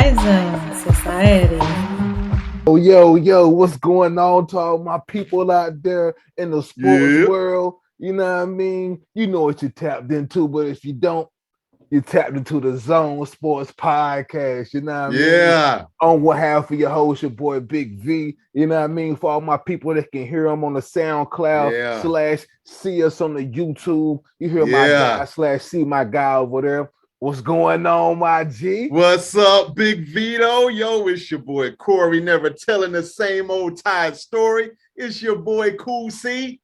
Skyzone.Society. Yo, what's going on to all my people out there in the sports Yeah. world? You know what I mean? You know what you tapped into, but if you don't, you tapped into the Zone Sports Podcast. You know what I mean? Yeah. On behalf of your host, your boy Big V. You know what I mean? For all my people that can hear them on the SoundCloud Yeah. slash see us on the YouTube. You hear my Yeah. guy slash see my guy over there. What's going on, my G? What's up, Big Vito? Yo, it's your boy Corey, never telling the same old tired story. It's your boy Cool C.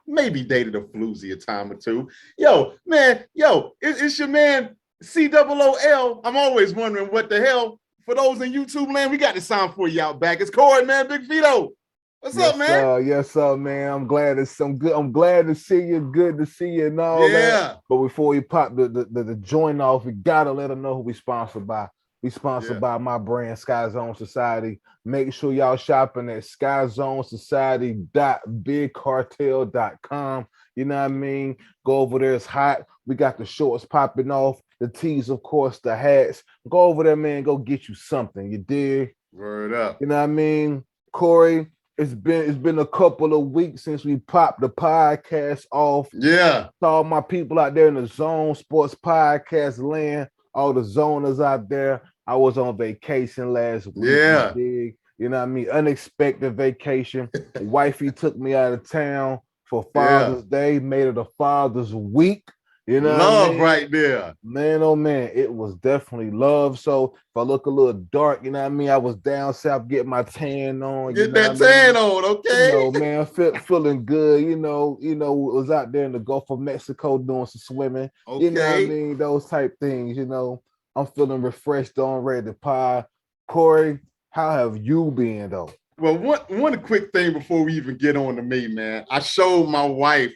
Maybe dated a floozy a time or two. It's your man COOL. I'm always wondering what the hell. For those in YouTube land, we got the sound for you out back. It's Corey, man. Big Vito. What's up, man? Yes, sir, man. I'm glad it's some good. I'm glad to see you. Good to see you and all that. But before we pop the joint off, we gotta let them know who we sponsored by. We sponsored by my brand, Skyzone.Society. Make sure y'all shopping at Skyzone.Society.bigcartel.com. You know what I mean? Go over there. It's hot. We got the shorts popping off, the tees, of course, the hats. Go over there, man. Go get you something. You dig? Word up. You know what I mean? Corey, it's been a couple of weeks since we popped the podcast off. Yeah. To all my people out there in the Zone Sports Podcast land, all the zoners out there. I was on vacation last week. Yeah. You know what I mean? Unexpected vacation. Wifey took me out of town for Father's Day, made it a Father's Week. You know, love what I mean? right there. Man, oh man, it was definitely love. So if I look a little dark, you know what I mean? I was down south getting my tan on. Get that tan on, okay? You know, man, feeling good. You know, was out there in the Gulf of Mexico doing some swimming. Okay. You know what I mean? Those type things, you know. I'm feeling refreshed on, ready to pie. Corey, how have you been though? Well, one quick thing before we even get on to me, man. I showed my wife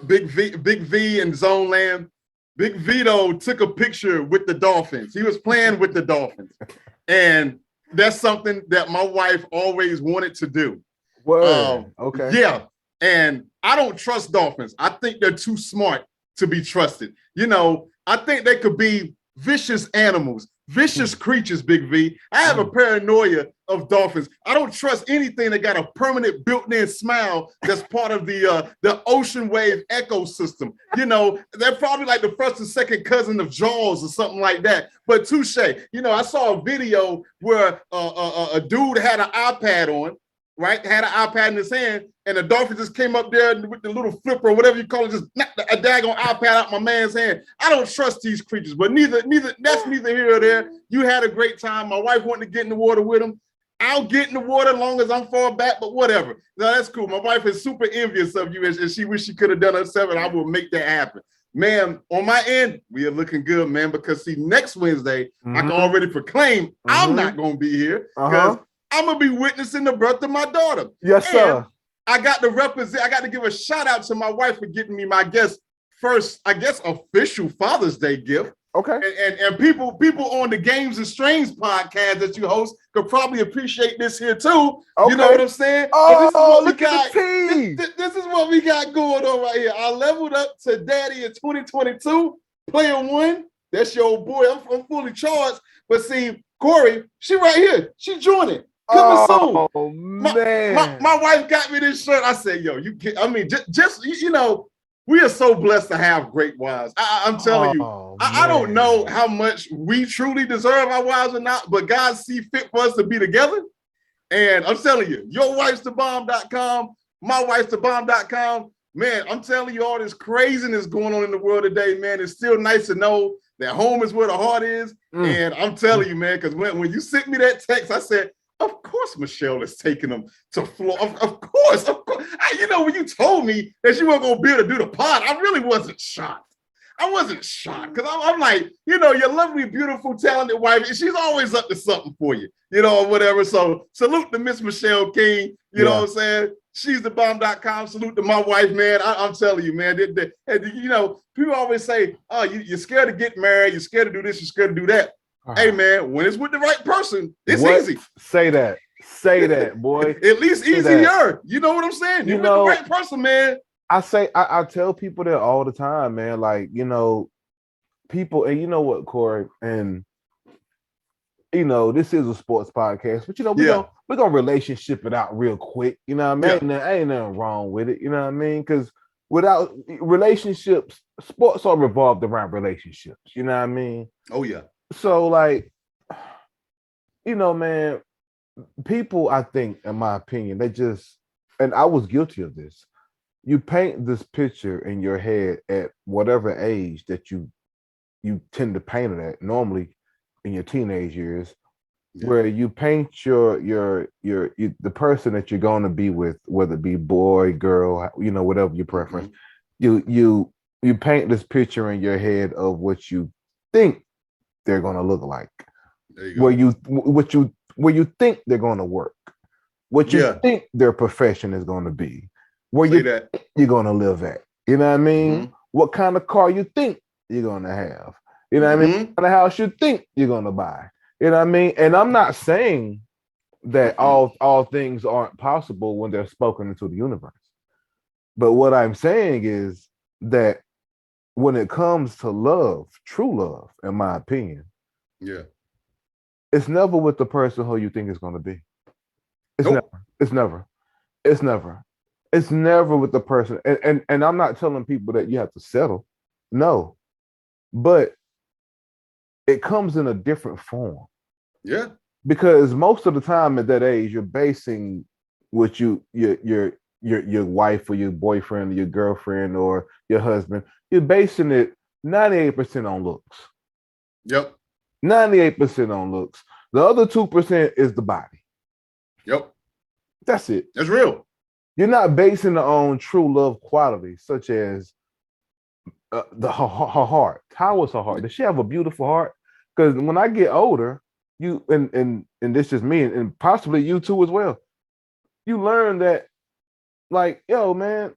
Big V in Zone Land. Big Vito took a picture with the Dolphins. He was playing with the Dolphins. And that's something that my wife always wanted to do. Okay. Yeah. And I don't trust Dolphins. I think they're too smart to be trusted. You know, I think they could be vicious animals, vicious creatures, Big V. I have a paranoia of dolphins. I don't trust anything that got a permanent built-in smile that's part of the ocean wave ecosystem. You know, they're probably like the first and second cousin of Jaws or something like that. But touche. You know, I saw a video where a dude had an iPad on, right? Had an iPad in his hand, and the dolphin just came up there with the little flipper or whatever you call it, just knocked a daggone iPad out my man's hand. I don't trust these creatures, but that's neither here or there. You had a great time. My wife wanted to get in the water with him. I'll get in the water as long as I'm far back, but whatever. No, that's cool. My wife is super envious of you, and she wish she could have done herself, and I will make that happen. Man, on my end, we are looking good, man, because see, next Wednesday, I can already proclaim I'm not going to be here because I'm going to be witnessing the birth of my daughter. Yes, sir. I got to give a shout out to my wife for getting me my first official Father's Day gift. Okay. And people on the Games and Strains podcast that you host could probably appreciate this here too. Okay. You know what I'm saying? Oh, look at the team. This is what we got going on right here. I leveled up to daddy in 2022, player one. That's your old boy. I'm fully charged. But see, Corey, she right here. She joining. Coming soon. Oh man. My wife got me this shirt. I said, yo, you know, we are so blessed to have great wives. I'm telling you, I don't know how much we truly deserve our wives or not, but God see fit for us to be together. And I'm telling you, yourwifesthebomb.com, mywifesthebomb.com. Man, I'm telling you all this craziness going on in the world today, man. It's still nice to know that home is where the heart is. And I'm telling you, man, because when you sent me that text, I said, of course Michelle is taking them to Florida. Of course. You know, when you told me that you weren't going to be able to do the pod, I really wasn't shocked. I wasn't shocked because I'm like, you know, your lovely, beautiful, talented wife, she's always up to something for you, you know, or whatever. So salute to Miss Michelle King, you know what I'm saying? She's the bomb.com. Salute to my wife, man. I'm telling you, man. You know, people always say, oh, you're scared to get married. You're scared to do this. You're scared to do that. Hey, man, when it's with the right person, it's easy. Say that, boy. At least easier. You know what I'm saying? You're with the right person, man. I tell people that all the time, man. Like, you know, people, and you know what, Corey, and this is a sports podcast, but we're gonna relationship it out real quick. You know what I mean? Ain't nothing wrong with it. You know what I mean? Because without relationships, sports are revolved around relationships. You know what I mean? Oh yeah. So like, man, people, I think, in my opinion, they just, and I was guilty of this. You paint this picture in your head at whatever age that you tend to paint it at, normally in your teenage years, where you paint the person that you're going to be with, whether it be boy, girl, whatever your preference, you paint this picture in your head of what you think they're going to look like, where you think they're going to work, what you think their profession is going to be, where you're going to live at. You know what I mean? What kind of car you think you're going to have. You know what I mean? What kind of house you think you're going to buy. You know what I mean? And I'm not saying that all things aren't possible when they're spoken into the universe. But what I'm saying is that when it comes to love, true love, in my opinion, it's never with the person who you think it's going to be. It's never with the person. And I'm not telling people that you have to settle. No. But it comes in a different form. Yeah. Because most of the time at that age, you're basing what your wife or your boyfriend or your girlfriend or your husband, you're basing it 98% on looks. Yep. 98% on looks. The other 2% is the body. Yep. That's it. That's real. You're not basing it on true love qualities, such as her heart. How was her heart? Does she have a beautiful heart? Because when I get older, you and this is me, and possibly you too as well. You learn that, like, yo, man,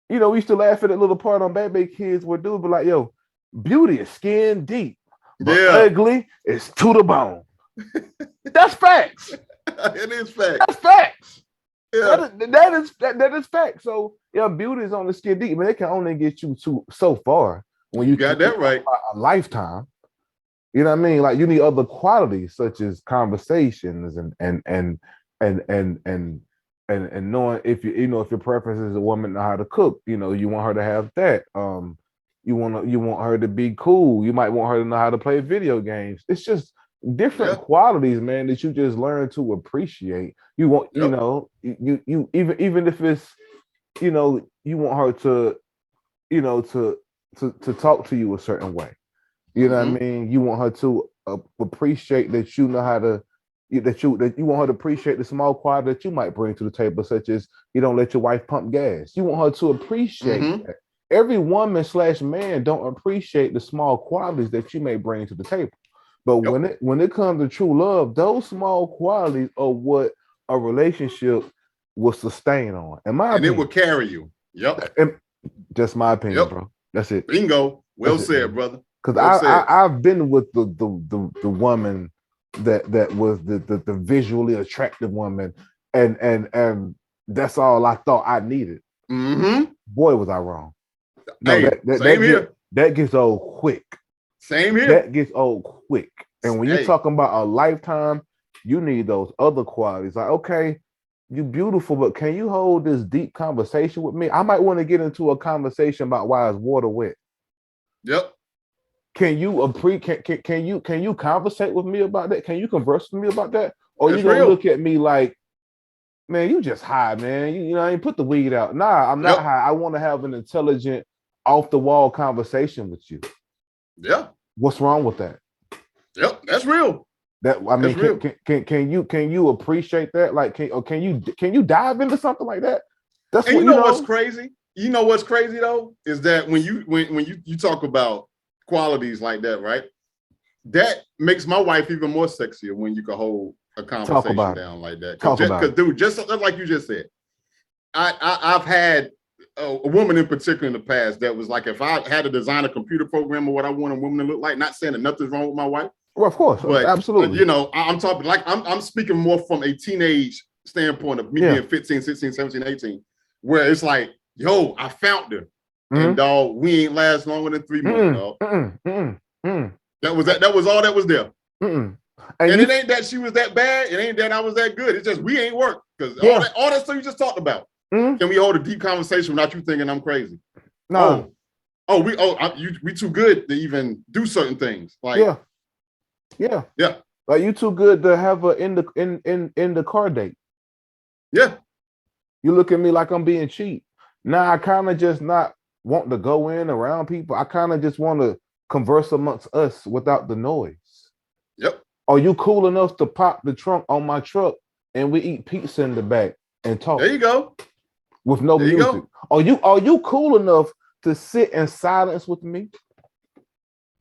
we used to laugh at that little part on Baby Kids where dudes be like, yo, beauty is skin deep, but ugly is to the bone. That's facts. It is facts. That's facts. Yeah. That is fact. So beauty is on the skin deep, but it can only get you so far when you got that right. A lifetime. You know what I mean? Like, you need other qualities such as conversations and knowing if if your preference is a woman know how to cook, you want her to have that. You want her to be cool. You might want her to know how to play video games. It's just different qualities, man, that you just learn to appreciate. You want, you even if it's, you want her to, to talk to you a certain way. You know what I mean? You want her to appreciate that you know how to, that you want her to appreciate the small quality that you might bring to the table, such as you don't let your wife pump gas. You want her to appreciate that. Every woman / man don't appreciate the small qualities that you may bring to the table. But when it comes to true love, those small qualities are what a relationship will sustain on. And it will carry you. Yep. Just my opinion, bro. That's it. Bingo. Well said, brother. Because I've been with the woman that was the visually attractive woman, and that's all I thought I needed. Boy, was I wrong. No, same here. That gets old quick. Same here. That gets old quick. And when you're talking about a lifetime, you need those other qualities. Like, okay, you beautiful, but can you hold this deep conversation with me? I might want to get into a conversation about why is water wet. Yep. Can you can you conversate with me about that? Can you converse with me about that? Or you gonna look at me like, man, you just high, man. You put the weed out. Nah, I'm not high. I want to have an intelligent, off the wall conversation with you. Yeah. What's wrong with that? Yep, that's real. Can you appreciate that? Like, can you dive into something like that? That's what, what's crazy. You know what's crazy though is that when you talk about qualities like that, right? That makes my wife even more sexier when you can hold a conversation down like that. Because dude, just like you just said, I've had a woman in particular in the past that was like, if I had to design a computer program or what I want a woman to look like, not saying that nothing's wrong with my wife. Well, of course, but, absolutely. I'm talking like I'm speaking more from a teenage standpoint of me being 15, 16, 17, 18, where it's like, yo, I found her. And dog, we ain't last longer than 3 months, dog. That was all that was there. And it ain't that she was that bad. It ain't that I was that good. It's just we ain't worked because all that stuff you just talked about. Mm-hmm. Can we hold a deep conversation without you thinking I'm crazy? No. We too good to even do certain things. Like yeah. Like you too good to have a in the car date. Yeah. You look at me like I'm being cheap. Now I kind of just not want to go in around people. I kind of just want to converse amongst us without the noise. Yep. Are you cool enough to pop the trunk on my truck and we eat pizza in the back and talk? There you go. With no music. Are you cool enough to sit in silence with me?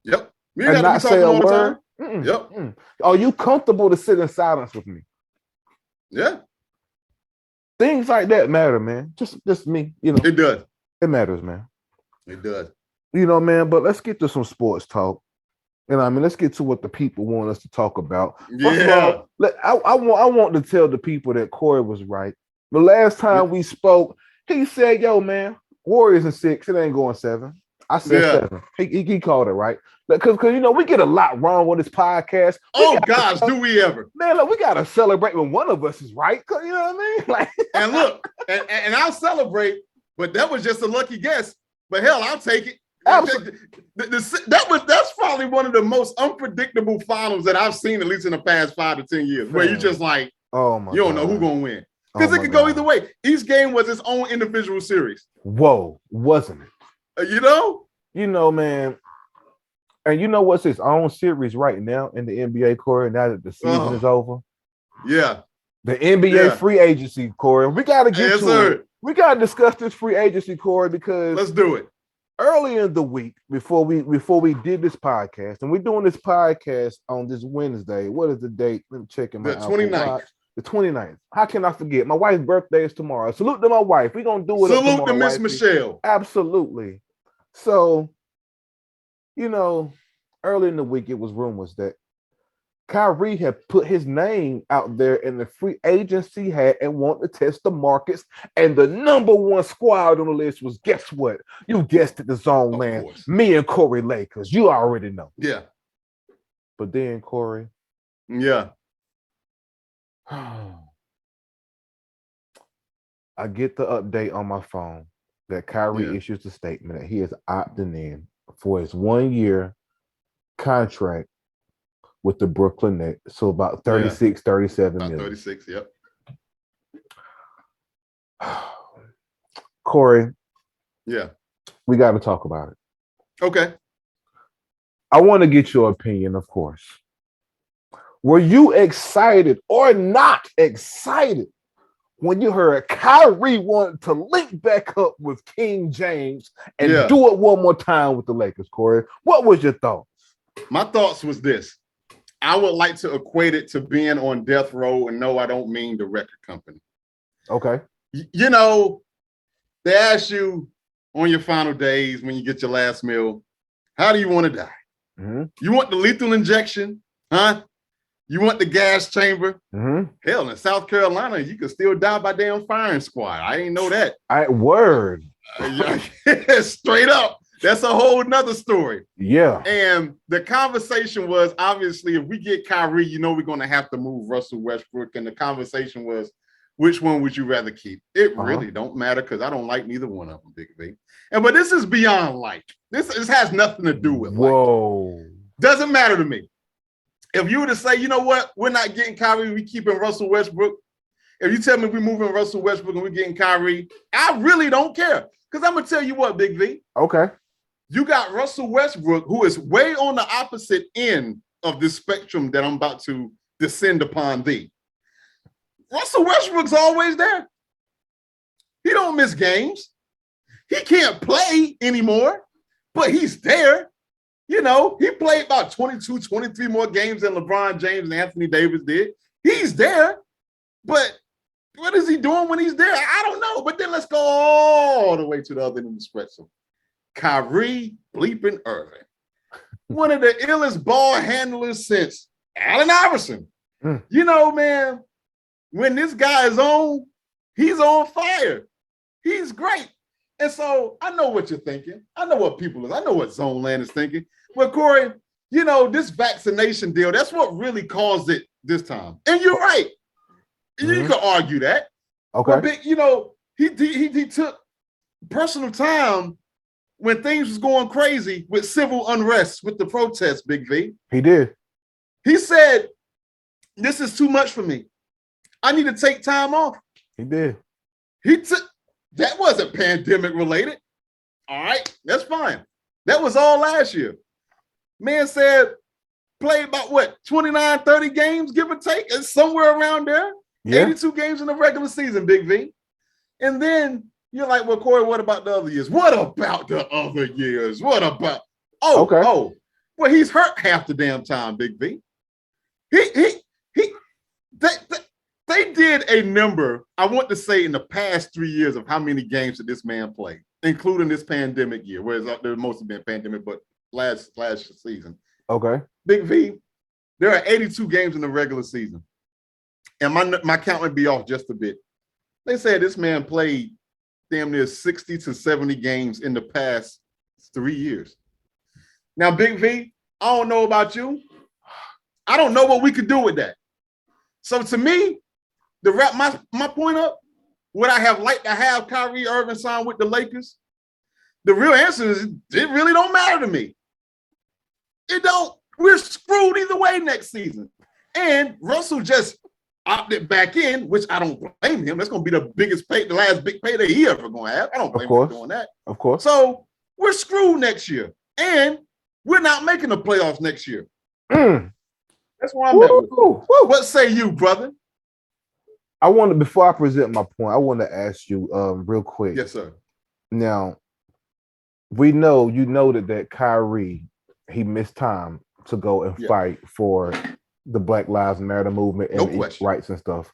Yep. You and not say a word. Yep. Are you comfortable to sit in silence with me? Yeah. Things like that matter, man. Just me, you know. It does. It matters, man. It does. You know, man, but let's get to some sports talk. And I mean, let's get to what the people want us to talk about. First of all, I want to tell the people that Corey was right. The last time we spoke, he said, yo, man, Warriors in 6, it ain't going 7. I said 7. He called it right. Because you know, we get a lot wrong on this podcast. Do we ever? Man, look, we got to celebrate when one of us is right. You know what I mean? Like, and look, and I'll celebrate, but that was just a lucky guess. But hell, I'll take it. That's probably one of the most unpredictable finals that I've seen, at least in the past 5 to 10 years, where you just like, you don't know who's going to win. Because it could go either way. Each game was its own individual series. Whoa, wasn't it? You know? You know, man. And you know what's its own series right now in the NBA, Corey, now that the season is over? Yeah. The NBA free agency, Corey. We got to get to it. We got to discuss this free agency, Corey, because let's do it. Early in the week, before we did this podcast, and we're doing this podcast on this Wednesday. What is the date? Let me check in my 29th. The 29th. How can I forget? My wife's birthday is tomorrow. Salute to my wife. We're going to do it. Salute to Miss Michelle. Absolutely. So, you know, early in the week, it was rumors that Kyrie had put his name out there in the free agency hat and wanted to test the markets. And the number one squad on the list was, guess what? You guessed it, the Zone Man. Me and Corey Lakers. You already know. Yeah. But then, Corey. Yeah. I get the update on my phone that Kyrie issues a statement that he is opting in for his 1-year contract with the Brooklyn Nets. So about 36, 37 million. 36, yep. Corey. Yeah. We got to talk about it. Okay. I want to get your opinion, of course. Were you excited or not excited when you heard Kyrie wanted to link back up with King James and do it one more time with the Lakers, Corey? What was your thoughts? My thoughts was this. I would like to equate it to being on death row, and no, I don't mean the record company. Okay. You know, they ask you on your final days when you get your last meal, how do you want to die? Mm-hmm. You want the lethal injection, huh? You want the gas chamber? Mm-hmm. Hell, in South Carolina, you could still die by damn firing squad. I didn't know that. Word. Straight up. That's a whole nother story. Yeah. And the conversation was, obviously, if we get Kyrie, you know we're going to have to move Russell Westbrook. And the conversation was, which one would you rather keep? It really don't matter because I don't like neither one of them, Big V. But this is beyond like. This has nothing to do with like. Doesn't matter to me. If you were to say, you know what, we're not getting Kyrie, we keeping Russell Westbrook. If you tell me we're moving Russell Westbrook and we're getting Kyrie, I really don't care. Because I'm going to tell you what, Big V. Okay. You got Russell Westbrook, who is way on the opposite end of this spectrum that I'm about to descend upon thee. Russell Westbrook's always there. He don't miss games. He can't play anymore, but he's there. You know, he played about 22, 23 more games than LeBron James and Anthony Davis did. He's there, but what is he doing when he's there? I don't know. But then let's go all the way to the other end of the spectrum. Kyrie bleeping Irving. One of the illest ball handlers since Allen Iverson. You know, man, when this guy is on, he's on fire. He's great. And so I know what you're thinking. I know what people is. I know what Zone Land is thinking. Well, Corey, this vaccination deal, that's what really caused it this time. And you're right. Mm-hmm. You could argue that. Okay. But, he took personal time when things was going crazy with civil unrest, with the protests, Big V. He did. He said, this is too much for me. I need to take time off. He did. That wasn't pandemic related. All right, that's fine. That was all last year. Man said, play about 29, 30 games, give or take. It's somewhere around there. Yeah. 82 games in the regular season, Big V. And then you're like, well, Corey, what about the other years? What about the other years? What about? Well, he's hurt half the damn time, Big V. They did a number, I want to say, in the past 3 years of how many games that this man played, including this pandemic year, whereas there mostly been pandemic, but last season. Okay. Big V, there are 82 games in the regular season. And my count would be off just a bit. They said this man played damn near 60 to 70 games in the past 3 years. Now, Big V, I don't know about you. I don't know what we could do with that. So to me, to wrap my point up, would I have liked to have Kyrie Irving sign with the Lakers? The real answer is it really don't matter to me. It don't. We're screwed either way next season. And Russell just opted back in, which I don't blame him. That's going to be the last big payday he ever going to have. I don't blame him for doing that. Of course. So we're screwed next year. And we're not making the playoffs next year. That's where I'm at with it. What say you, brother? Before I present my point, I want to ask you real quick. Yes, sir. Now, you noted that Kyrie, he missed time to go and fight for the Black Lives Matter movement and equal rights and stuff.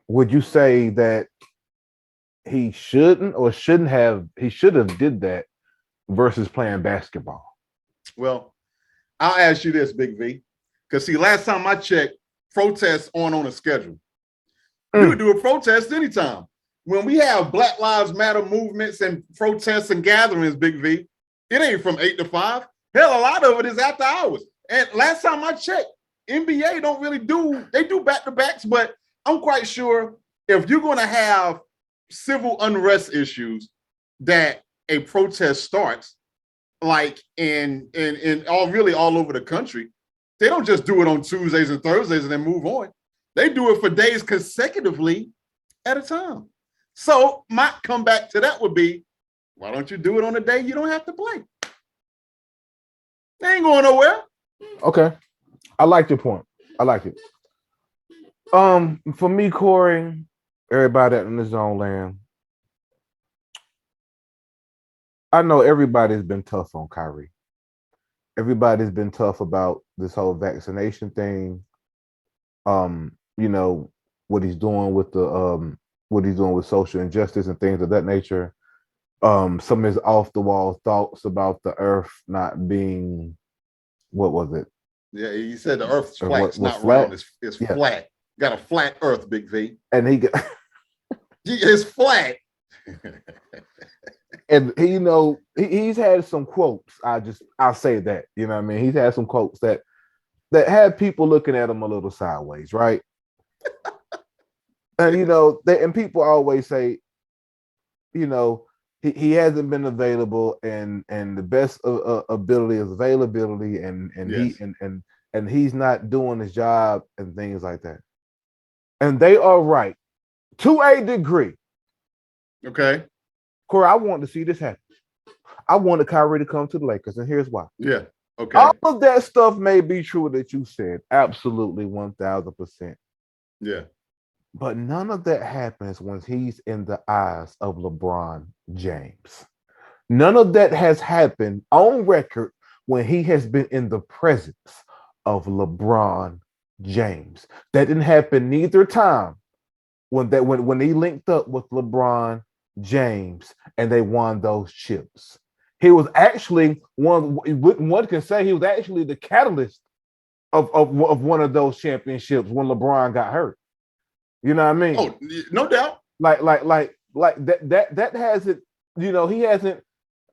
Would you say that he should have did that versus playing basketball? Well, I'll ask you this, Big V, because last time I checked, protests on a schedule. You would do a protest anytime. When we have Black Lives Matter movements and protests and gatherings, Big V, it ain't from 8 to 5. Hell, a lot of it is after hours. And last time I checked, NBA don't really they do back-to-backs, but I'm quite sure if you're going to have civil unrest issues that a protest starts, like in all over the country, they don't just do it on Tuesdays and Thursdays and then move on. They do it for days consecutively at a time. So my comeback to that would be, why don't you do it on a day you don't have to play? They ain't going nowhere. Okay. I like your point. I like it. For me, Corey, everybody in the zone land, I know everybody's been tough on Kyrie. Everybody's been tough about this whole vaccination thing. What he's doing with social injustice and things of that nature. Some of his off the wall thoughts about the earth not being, what was it? Yeah, he said the earth's flat. It's not flat? Round. It's flat. Got a flat earth, Big V. And it's flat. And he's had some quotes. I'll say that. You know what I mean? He's had some quotes that had people looking at him a little sideways, right? And people always say, he hasn't been available, and the best ability is availability, and yes. and he's not doing his job and things like that. And they are right to a degree. Okay. Corey, I want to see this happen. I wanted Kyrie to come to the Lakers, and here's why. Yeah. Okay. All of that stuff may be true that you said. Absolutely, 1,000%. Yeah. But none of that happens when he's in the eyes of LeBron James. None of that has happened on record when he has been in the presence of LeBron James. That didn't happen neither time when he linked up with LeBron James and they won those chips. He was actually one can say he was actually the catalyst of one of those championships when LeBron got hurt. You know what I mean? Oh, no doubt. Like that hasn't, he hasn't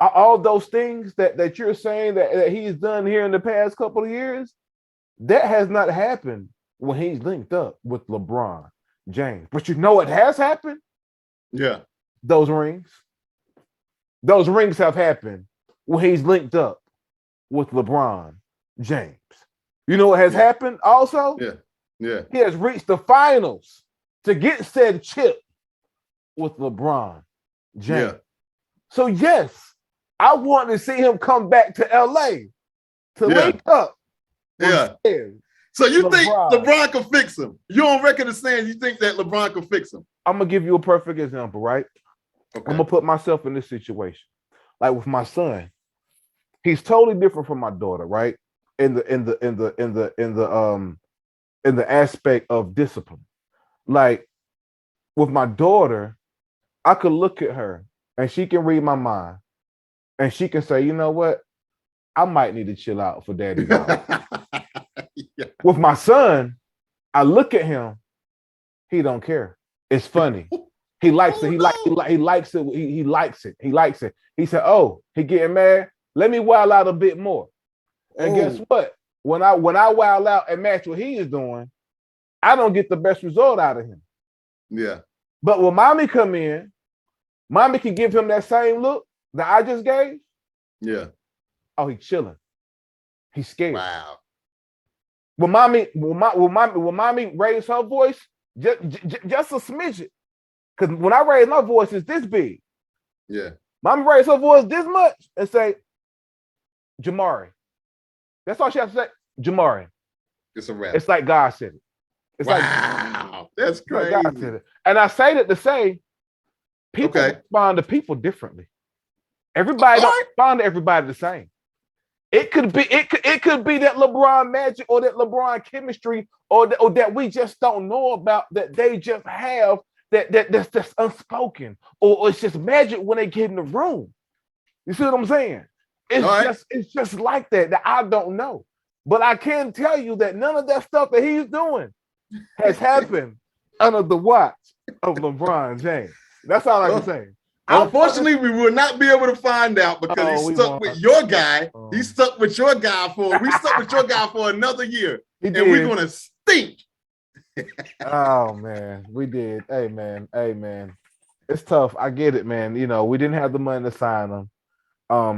all those things that you're saying that he's done here in the past couple of years, that has not happened when he's linked up with LeBron James. But you know what has happened? Yeah. Those rings. Those rings have happened when he's linked up with LeBron James. You know what has happened also? Yeah. He has reached the finals to get said chip with LeBron James. Yeah. So yes, I want to see him come back to LA to link up. Yeah. So you think LeBron can fix him? You on record as saying you think that LeBron can fix him? I'm gonna give you a perfect example, right? Okay. I'm gonna put myself in this situation. Like with my son, he's totally different from my daughter, right? In the aspect of discipline. Like with my daughter, I could look at her and she can read my mind, and she can say, you know what? I might need to chill out for daddy. With my son, I look at him, he don't care. It's funny. He likes it. He likes it. He likes it. He likes it. He said, "Oh, he getting mad. Let me wild out a bit more." And guess what? When I wild out and match what he is doing, I don't get the best result out of him. Yeah. But when mommy come in, mommy can give him that same look that I just gave. Yeah. Oh, he's chilling. He's scared. Wow. When mommy raise her voice, just a smidget. Because when I raise my voice, it's this big. Yeah. Mommy raise her voice this much and say, Jamari. That's all she has to say. Jamari. It's a rap. It's like God said it. It's wow. That's crazy. Like God said it. And I say that to say, people respond to people differently. Everybody don't respond to everybody the same. It could be that LeBron magic or that LeBron chemistry or that we just don't know about, that they just have that's just unspoken, or it's just magic when they get in the room. You see what I'm saying? It's just like that I don't know. But I can tell you that none of that stuff that he's doing has happened under the watch of LeBron James. That's all I can say. Unfortunately, we will not be able to find out because he's stuck with your guy. He's stuck with your guy we stuck with your guy for another year. We're gonna stink. Oh man, we did. Hey man. It's tough. I get it, man. You know, we didn't have the money to sign him.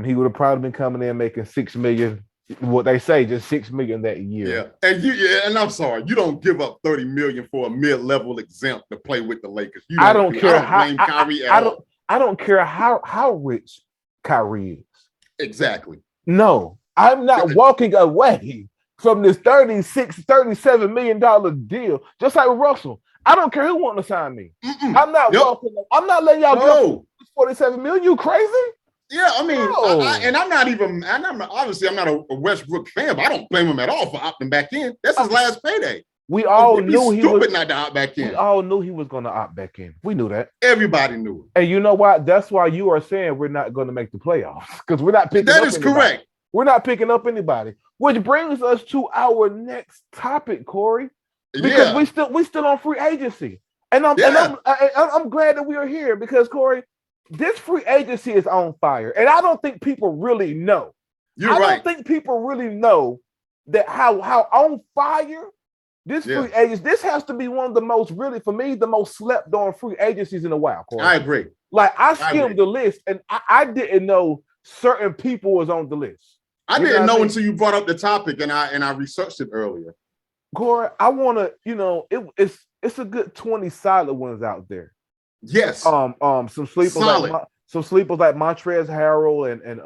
He would have probably been coming in making $6 million. What they say, just $6 million that year. Yeah, and I'm sorry, you don't give up $30 million for a mid-level exempt to play with the Lakers. I don't care how Kyrie at all. I don't care how rich Kyrie is. Exactly. No, I'm not walking away from this $37 million deal, just like Russell. I don't care who wants to sign me. I'm not walking. I'm not letting y'all go for $47 million. You crazy? Yeah, I mean, I'm not a Westbrook fan, but I don't blame him at all for opting back in. That's his last payday. We all knew he was not to opt back in. We all knew he was going to opt back in. We knew that. Everybody knew it. And you know what? That's why you are saying we're not going to make the playoffs, because we're not picking. That is correct. We're not picking up anybody, which brings us to our next topic, Corey. Because we still on free agency, and I'm glad that we are here because Corey, this free agency is on fire, and I don't think people really know. I don't think people really know that how on fire this free agency. This has to be one of the most, really for me, the most slept on free agencies in a while, Corey. I agree. Like I skimmed the list, and I didn't know certain people was on the list. I didn't know until you brought up the topic, and I researched it earlier. Corey, I want to, it's a good 20 solid ones out there. Yes. Some sleepers like Montrezl Harrell and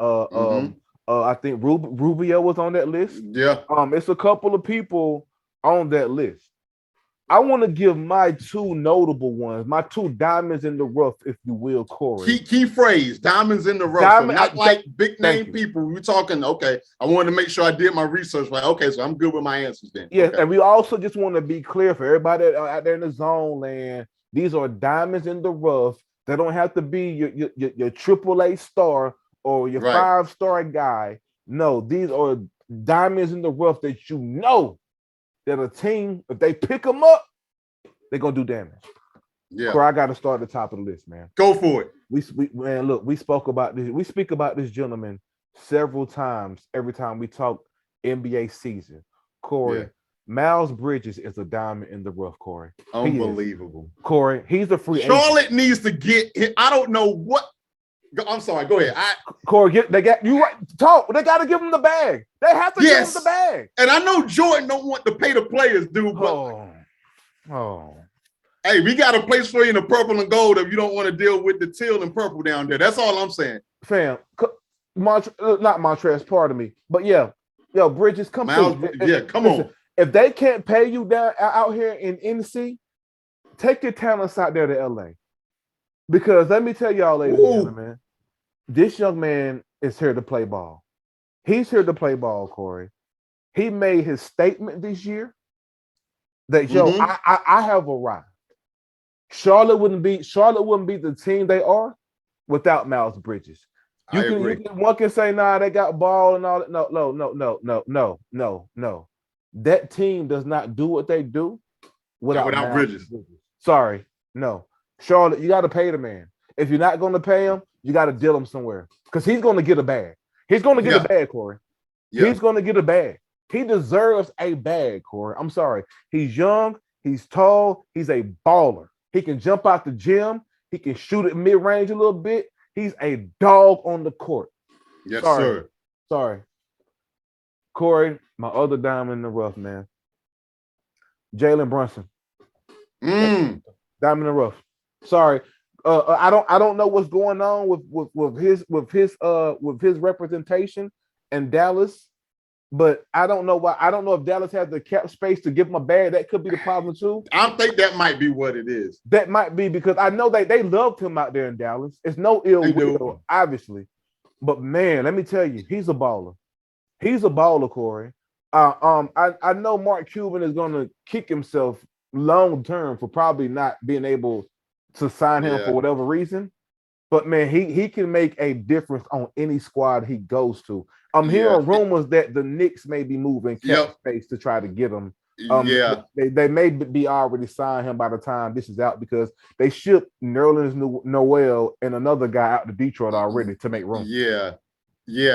I think Rubio was on that list. Yeah. It's a couple of people on that list. I want to give my two notable ones, my two diamonds in the rough, if you will, Corey. Key phrase, diamonds in the rough. So not like big name people. We're talking, okay, I wanted to make sure I did my research. Like, okay, so I'm good with my answers then. Yes, okay. And we also just want to be clear for everybody out there in the zone land. These are diamonds in the rough. They don't have to be your AAA star or your 5-star guy. No, these are diamonds in the rough that you know that a team, if they pick them up, they're going to do damage. Yeah. Corey, I got to start at the top of the list, man. Go for it. Man, look, we spoke about this. We speak about this gentleman several times every time we talk NBA season. Corey, Miles Bridges is a diamond in the rough, Corey. Unbelievable. Corey, he's the free agent. Charlotte needs to get him. I don't know what. I'm sorry. Go ahead. Corey, they got you right. Talk. They got to give him the bag. They have to give him the bag. And I know Jordan don't want to pay the players, dude. But hey, we got a place for you in the purple and gold if you don't want to deal with the teal and purple down there. That's all I'm saying. Fam, not Montrez, pardon me. But yeah, yo, Bridges, come through. Yeah, come on. If they can't pay you down out here in NC, take your talents out there to LA. Because let me tell y'all, ladies and gentlemen, this young man is here to play ball. He's here to play ball, Corey. He made his statement this year that I have arrived. Charlotte wouldn't be the team they are without Miles Bridges. One can say, nah, they got ball and all that. No. That team does not do what they do without Bridges. Sorry, no. Charlotte, you got to pay the man. If you're not going to pay him, you got to deal him somewhere because he's going to get a bag. He's going to get a bag, Corey. Yeah. He's going to get a bag. He deserves a bag, Corey. I'm sorry. He's young. He's tall. He's a baller. He can jump out the gym. He can shoot at mid-range a little bit. He's a dog on the court. Yes, sir. Sorry. Corey, my other diamond in the rough, man. Jalen Brunson. Diamond in the rough. Sorry. I don't know what's going on with his representation in Dallas, but I don't know why. I don't know if Dallas has the cap space to give him a bag. That could be the problem too. I think that might be what it is. That might be because I know they loved him out there in Dallas. It's no ill will, obviously. But man, let me tell you, he's a baller. He's a baller, Corey. I know Mark Cuban is gonna kick himself long term for probably not being able to sign him for whatever reason. But man, he can make a difference on any squad he goes to. I'm hearing rumors that the Knicks may be moving cap space to try to get him. They may be already signed him by the time this is out because they shipped Nerlens Noel and another guy out to Detroit already to make room. Yeah.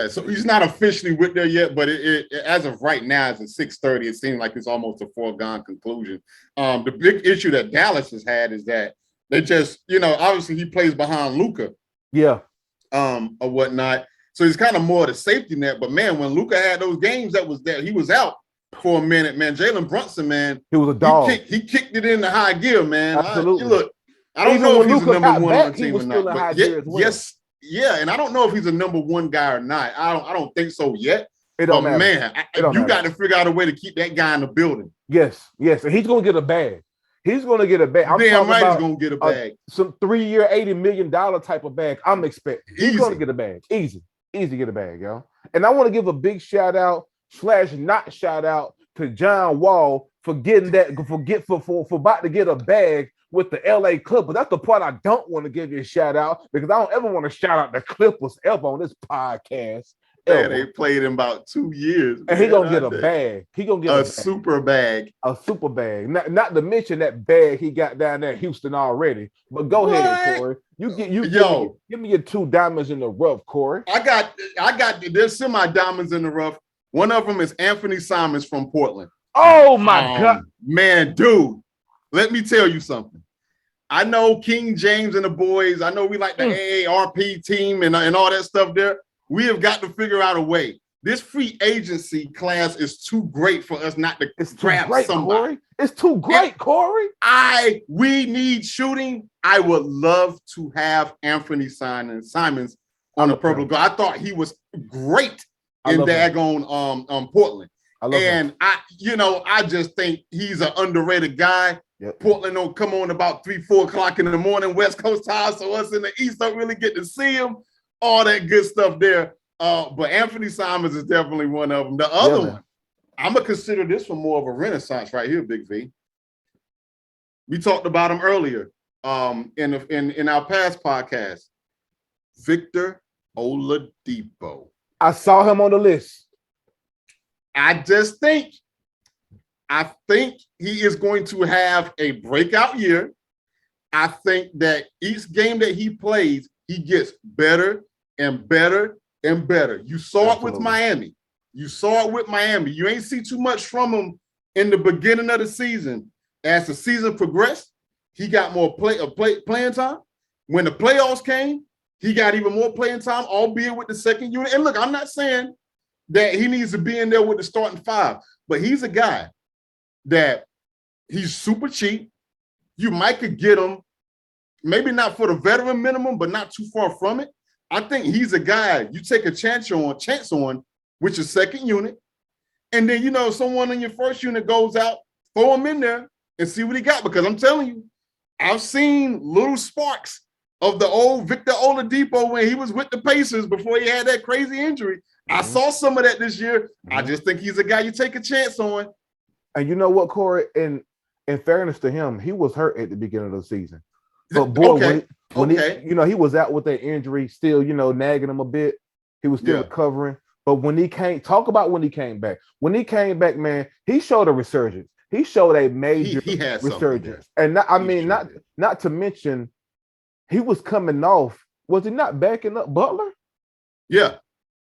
So he's not officially with there yet, but it as of right now, it's at 6:30. It seems like it's almost a foregone conclusion. The big issue that Dallas has had is that they just, obviously he plays behind Luka. Yeah. Or whatnot. So he's kind of more the safety net. But man, when Luka had those games he was out for a minute, man. Jalen Brunson, man. He was a dog. He kicked it into high gear, man. Absolutely. I don't know if he's a number one on the team or not. But yes, and I don't know if he's a number one guy or not. I don't think so yet. It don't matter. Man, you got to figure out a way to keep that guy in the building. Yes, and he's gonna get a bag. He's gonna get a bag. Damn right, he's gonna get a bag. Some 3-year, $80 million type of bag. I'm expecting. He's gonna get a bag. Easy to get a bag, yo. And I want to give a big shout out / not shout out to John Wall for getting that for about to get a bag with the LA Clippers. That's the part I don't want to give you a shout out because I don't ever want to shout out the Clippers ever on this podcast. Yeah, they played in about 2 years. And he's gonna get a bag. He gonna get a super bag. A super bag. Not to mention that bag he got down there in Houston already. But go ahead, Corey. Give me your 2 diamonds in the rough, Corey. I got there's semi-diamonds in the rough. One of them is Anthony Simons from Portland. Oh my God. Man, dude, let me tell you something. I know King James and the boys. I know we like the AARP team and all that stuff there. We have got to figure out a way. This free agency class is too great for us not to grab somebody. Corey. It's too great, Corey. We need shooting. I would love to have Anthony Simons on the purple. I thought he was great in daggone Portland. I just think he's an underrated guy. Yep. Portland don't come on about 3-4 o'clock in the morning, West Coast time, so us in the East don't really get to see him. All that good stuff there. But Anthony Simons is definitely one of them. The other one, I'm going to consider this one more of a renaissance right here, Big V. We talked about him earlier in our past podcast. Victor Oladipo. I saw him on the list. I think he is going to have a breakout year. I think that each game that he plays, he gets better and better and better. You saw it with Miami. You ain't see too much from him in the beginning of the season. As the season progressed, he got more playing time. When the playoffs came, he got even more playing time, albeit with the second unit. And look, I'm not saying that he needs to be in there with the starting five, but he's a guy that he's super cheap. You might could get him, maybe not for the veteran minimum, but not too far from it. I think he's a guy you take a chance on with your second unit. And then, someone in your first unit goes out, throw him in there and see what he got. Because I'm telling you, I've seen little sparks of the old Victor Oladipo when he was with the Pacers before he had that crazy injury. I saw some of that this year. I just think he's a guy you take a chance on. And you know what, Corey? In fairness to him, he was hurt at the beginning of the season. But boy, when he was out with that injury, still, nagging him a bit. He was still recovering. But when he came back. When he came back, man, he showed a resurgence. He showed a major resurgence. And not to mention, he was coming off. Was he not backing up Butler? Yeah.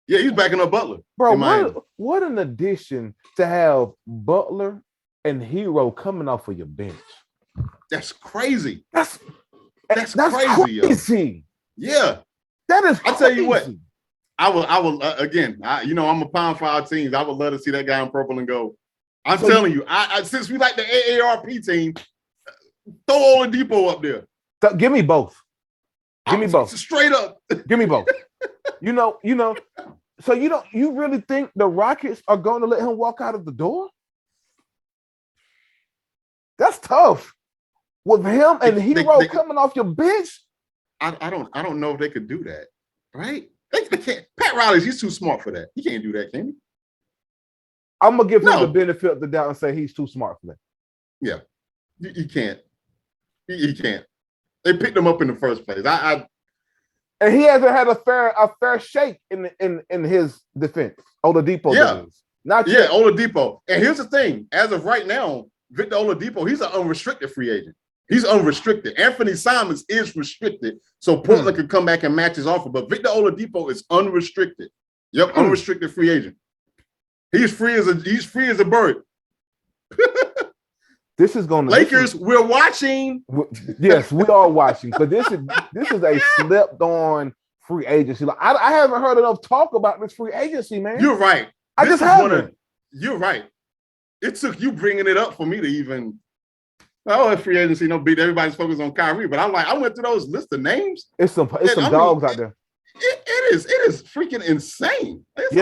Yeah, he's backing up Butler. Bro, what an addition to have Butler and Hero coming off of your bench. That's crazy. That's crazy. Yeah. That is crazy. I'll tell you what. I will again, I'm a pound for our teams. I would love to see that guy in purple and gold. I'm telling you, since we like the AARP team, throw Oladipo up there. Give me both. Give me both. Straight up. Give me both. So you really think the Rockets are going to let him walk out of the door? That's tough. With him and Hero coming off your bench? I don't know if they could do that, right? They can't. Pat Riley's, he's too smart for that. He can't do that, can he? I'm gonna give him the benefit of the doubt and say he's too smart for that. Yeah, he can't. He can't. They picked him up in the first place. And he hasn't had a fair shake in his defense. Oladipo does. Not yet. Oladipo. And here's the thing: as of right now, Victor Oladipo, he's an unrestricted free agent. He's unrestricted. Anthony Simons is restricted, so Portland could come back and match his offer. But Victor Oladipo is unrestricted. Yep, unrestricted free agent. He's free as a bird. This is going to Lakers. We're watching. Yes, we are watching. But this is a slept on free agency. Like, I haven't heard enough talk about this free agency, man. You're right. I just haven't. You're right. It took you bringing it up for me to even. Oh, free agency, beat. Everybody's focused on Kyrie, but I went through those list of names. It's some dogs out there. It is freaking insane. It's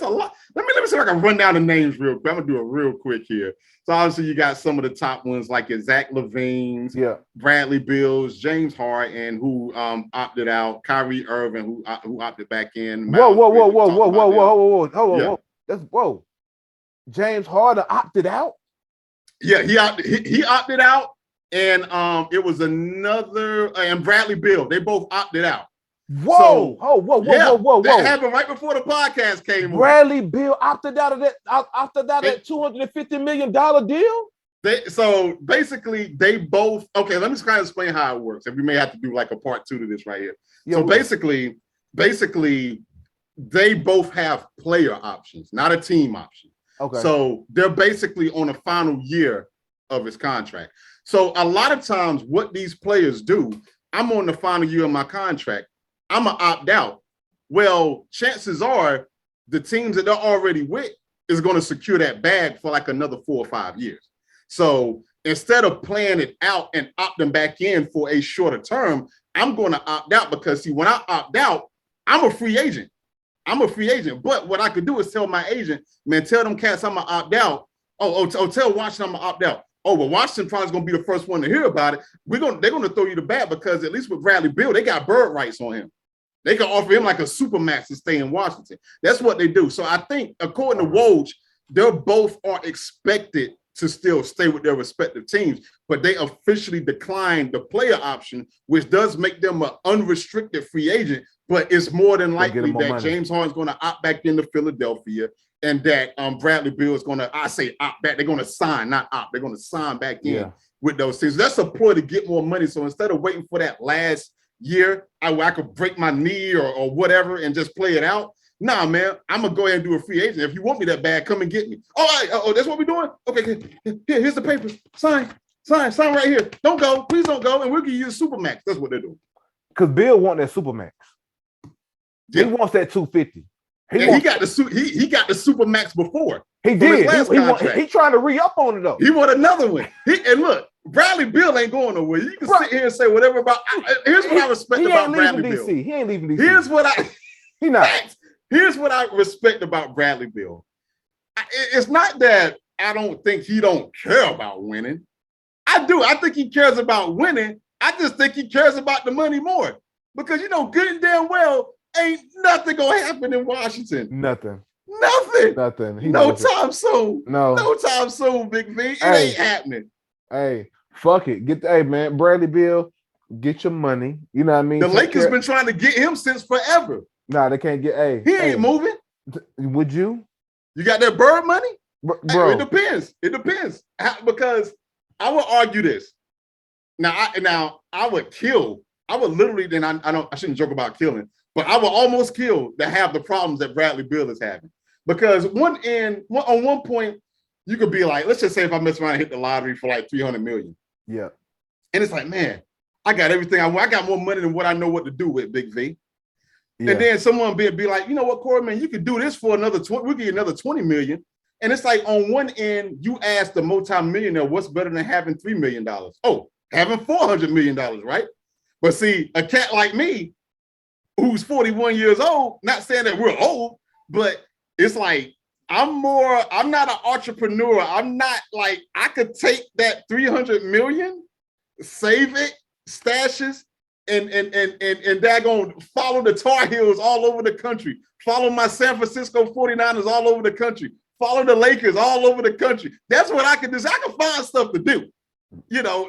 a lot. Let me see if I can run down the names real quick. I'm gonna do it real quick here. So obviously you got some of the top ones like your Zach LaVine's, Bradley Beals, James Harden, who opted out, Kyrie Irving, who opted back in. Whoa. That's James Harden opted out. Yeah, he opted out, and it was another and Bradley Beal. They both opted out. Whoa. That happened right before the podcast came. Bradley Beal opted out of that that $250 million deal. So basically, they both. Okay, let me kind of explain how it works, and we may have to do like a part 2 to this right here. So basically, they both have player options, not a team option. Okay. So they're basically on the final year of his contract. So a lot of times what these players do, I'm on the final year of my contract. I'm going to opt out. Well, chances are the teams that they're already with is going to secure that bag for like another 4 or 5 years. So instead of playing it out and opting back in for a shorter term, I'm going to opt out because, see, when I opt out, I'm a free agent. But what I could do is tell my agent, man, tell them cats I'm going to opt out. Tell Washington I'm going to opt out. Oh, well, Washington probably is going to be the first one to hear about it. They're going to throw you the bat because at least with Bradley Beal, they got bird rights on him. They can offer him like a supermax to stay in Washington. That's what they do. So I think, according to Woj, they both are expected to still stay with their respective teams, but they officially declined the player option, which does make them an unrestricted free agent. But it's more than likely that James Harden's going to opt back into Philadelphia, and that Bradley Beal is going to, I say opt back, they're going to sign, not opt, they're going to sign back in with those teams. That's a ploy to get more money. So instead of waiting for that last year, I could break my knee or whatever and just play it out. Nah, man, I'm going to go ahead and do a free agent. If you want me that bad, come and get me. Oh, that's what we're doing? Okay, here's the papers. Sign right here. Don't go. Please don't go. And we'll give you a Supermax. That's what they're doing. Because Bill wants that Supermax. Yeah. He wants that 250. He got the Supermax before. He did. He trying to re-up on it, though. He want another one. And look, Bradley Beal ain't going nowhere. You can sit here and say whatever about. Here's what I respect about Bradley Beal. He ain't leaving DC. Here's what I respect about Bradley Beal. It's not that I don't think he don't care about winning. I do. I think he cares about winning. I just think he cares about the money more. Because, good and damn well, ain't nothing going to happen in Washington. Nothing. No time soon. No time soon, Big V. It ain't happening. Hey, fuck it. Man, Bradley Beal, get your money. You know what I mean? The Lakers been trying to get him since forever. Nah, they can't get. He ain't moving. Would you? You got that bird money? Bro. It depends. Because I would argue this. Now I would kill. I would literally. Then I shouldn't joke about killing, but I would almost kill to have the problems that Bradley Beal is having. Because on one point, you could be like, let's just say if I mess around and hit the lottery for like $300 million. Yeah. And it's like, man, I got everything I want. I got more money than what I know what to do with, Big V. Yeah. And then someone be like, you know what, Corey, man, you could do this for another 20. We'll give you another $20 million. And it's like on one end, you ask the multi-millionaire, what's better than having $3 million? Oh, having $400 million, right? But see, a cat like me, who's 41 years old, not saying that we're old, but it's like, I'm not an entrepreneur. I'm not like, I could take that 300 million, save it, stashes, and daggone follow the Tar Heels all over the country. Follow my San Francisco 49ers all over the country. Follow the Lakers all over the country. That's what I could do. I can find stuff to do.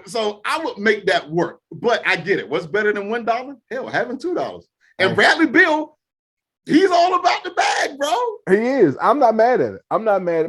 So I would make that work. But I get it. What's better than $1? Hell, having $2. And Bradley Beal, he's all about the bag, bro. He is. I'm not mad at it. Man.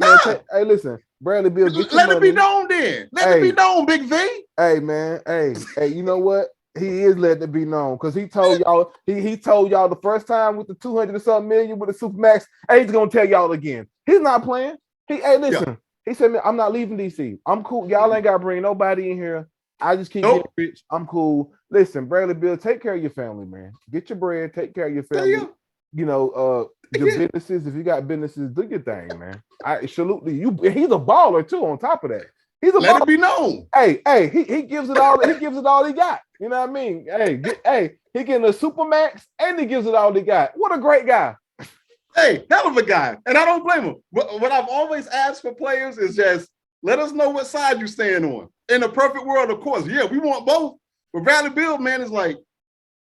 Hey, listen, Bradley Beal, let it be known then. Let it be known, Big V. Hey, man. Hey, you know what? He is letting it be known because he told y'all. He told y'all the first time with the 200 or something million with the Supermax. Hey, he's gonna tell y'all again. He's not playing. Listen. Yeah. He said, "Man, I'm not leaving DC. I'm cool. Y'all ain't gotta bring nobody in here. I just keep getting rich. I'm cool. Listen, Bradley Beal, take care of your family, man. Get your bread. Take care of your family. Your businesses. If you got businesses, do your thing, man. I salute you. He's a baller too. On top of that, he's a baller. Let it be known. Hey, he gives it all. He gives it all he got. You know what I mean? Hey, he getting a Supermax and he gives it all he got. What a great guy. Hey, hell of a guy. And I don't blame him. What I've always asked for players is just let us know what side you stand on. In a perfect world, of course. Yeah, we want both. But Bradley Beal, man, is like,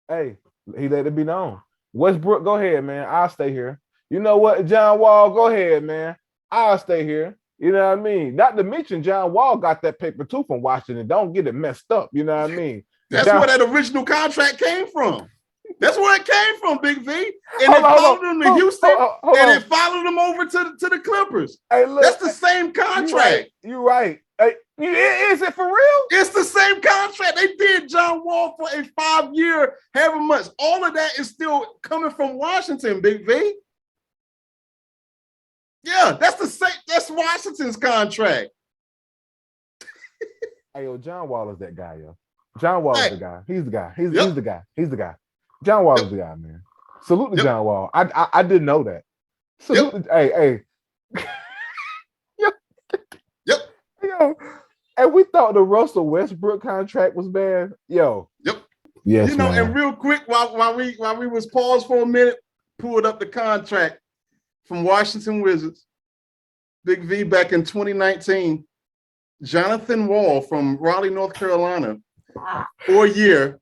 hey, he let it be known. Westbrook, go ahead, man. I'll stay here. You know what? John Wall, go ahead, man. I'll stay here. You know what I mean? Not to mention John Wall got that paper too from Washington. Don't get it messed up. You know what I mean? That's where that original contract came from. That's where it came from, Big V. And they followed him to Houston, and it followed him over to the Clippers. Hey, look, that's the same contract. You're right. Hey, is it for real? It's the same contract. They did John Wall for a 5-year, however much. All of that is still coming from Washington, Big V. Yeah, that's the same. That's Washington's contract. Hey, yo, John Wall is that guy, yo. John Wall is the guy. He's the guy. He's the guy. He's the guy. John Wall is the guy, man. Salute to John Wall. I didn't know that. Salute to, hey. Yo. And we thought the Russell Westbrook contract was bad. Yo. Yep. Yes. Man. And real quick, while we was paused for a minute, pulled up the contract from Washington Wizards. Big V back in 2019. Jonathan Wall from Raleigh, North Carolina, 4-year,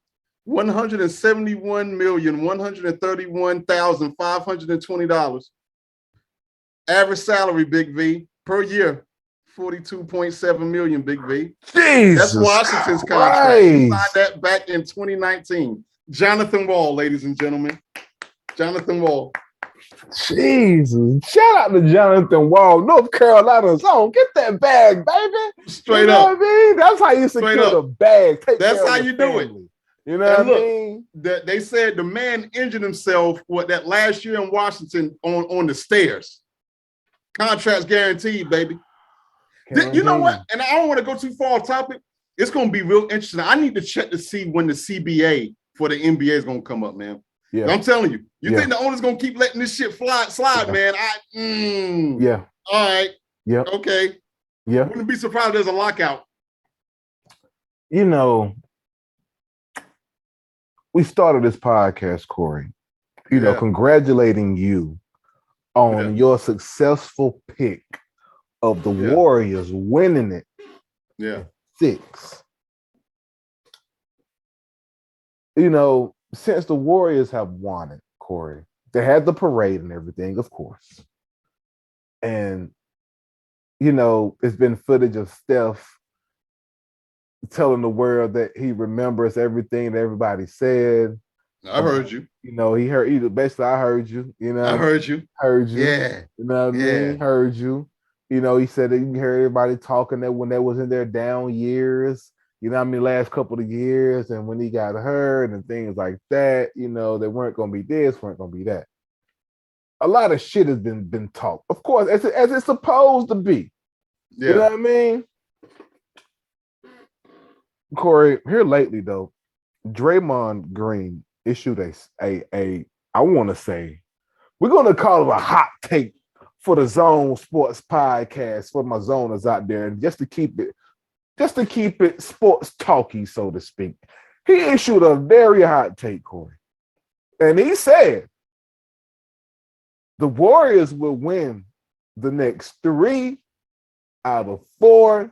$171,131,520. Average salary, Big V, per year, $42.7 million, Big V. Jesus That's Washington's contract. He signed that back in 2019. Jonathan Wall, ladies and gentlemen. Jonathan Wall. Jesus. Shout out to Jonathan Wall, North Carolina's own. Get that bag, baby. Straight up. What I mean? That's how you secure the bag. That's how you do it. You know what I mean? They said the man injured himself that last year in Washington on the stairs. Contracts guaranteed, baby. You know what? And I don't want to go too far off topic. It's going to be real interesting. I need to check to see when the CBA for the NBA is going to come up, man. Yeah. I'm telling you. You think the owner's going to keep letting this shit slide, man? Yeah. All right. Yeah. Okay. Yeah. Wouldn't be surprised if there's a lockout. You know, we started this podcast, Corey, congratulating you on your successful pick of the Warriors winning it. Yeah. 6. You know, since the Warriors have won it, Corey, they had the parade and everything, of course. And, you know, it's been footage of Steph telling the world that he remembers everything that everybody said. I heard you. You know, basically, I heard you. You know, I heard you. Heard you. Yeah. You know what I mean? Heard you. You know, he said that you heard everybody talking that when they was in their down years, you know what I mean, last couple of years, and when he got hurt and things like that, you know, they weren't going to be this, weren't going to be that. A lot of shit has been talked. Of course, as it's supposed to be. Yeah. You know what I mean? Corey, here lately, though, Draymond Green issued a I want to say, we're going to call it a hot take for the Zone Sports Podcast for my zoners out there, and just to keep it sports talky, so to speak. He issued a very hot take, Corey. And he said the Warriors will win the next 3 out of 4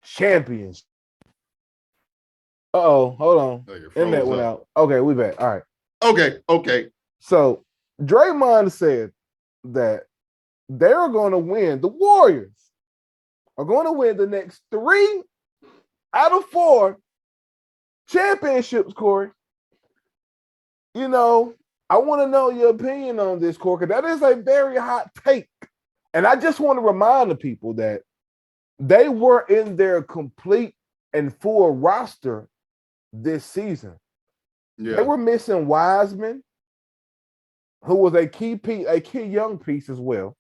championships. Uh-oh, hold on. Internet went out. Okay, we back. All right. Okay. So Draymond said that they're going to win. The Warriors are going to win the next 3 out of 4 championships, Corey. You know, I want to know your opinion on this, Corey, because that is a very hot take. And I just want to remind the people that they were in their complete and full roster this season. Yeah. They were missing Wiseman, who was a key young piece as well.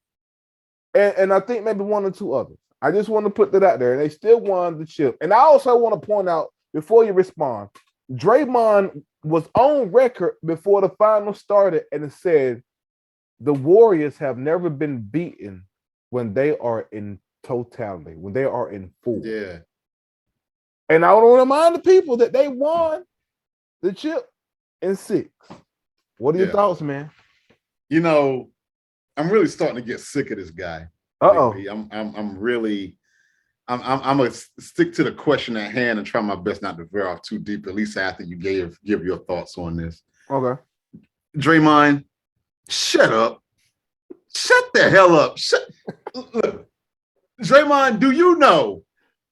And I think maybe 1 or 2 others. I just want to put that out there. And they still won the chip. And I also want to point out, before you respond, Draymond was on record before the final started and it said the Warriors have never been beaten when they are in totality, when they are in full. Yeah. And I want to remind the people that they won the chip in 6. What are your thoughts, man? You know, I'm really starting to get sick of this guy. Uh-oh. I'm gonna stick to the question at hand and try my best not to veer off too deep, at least after you give your thoughts on this. Okay. Draymond, shut up. Shut the hell up. Look, Draymond, do you know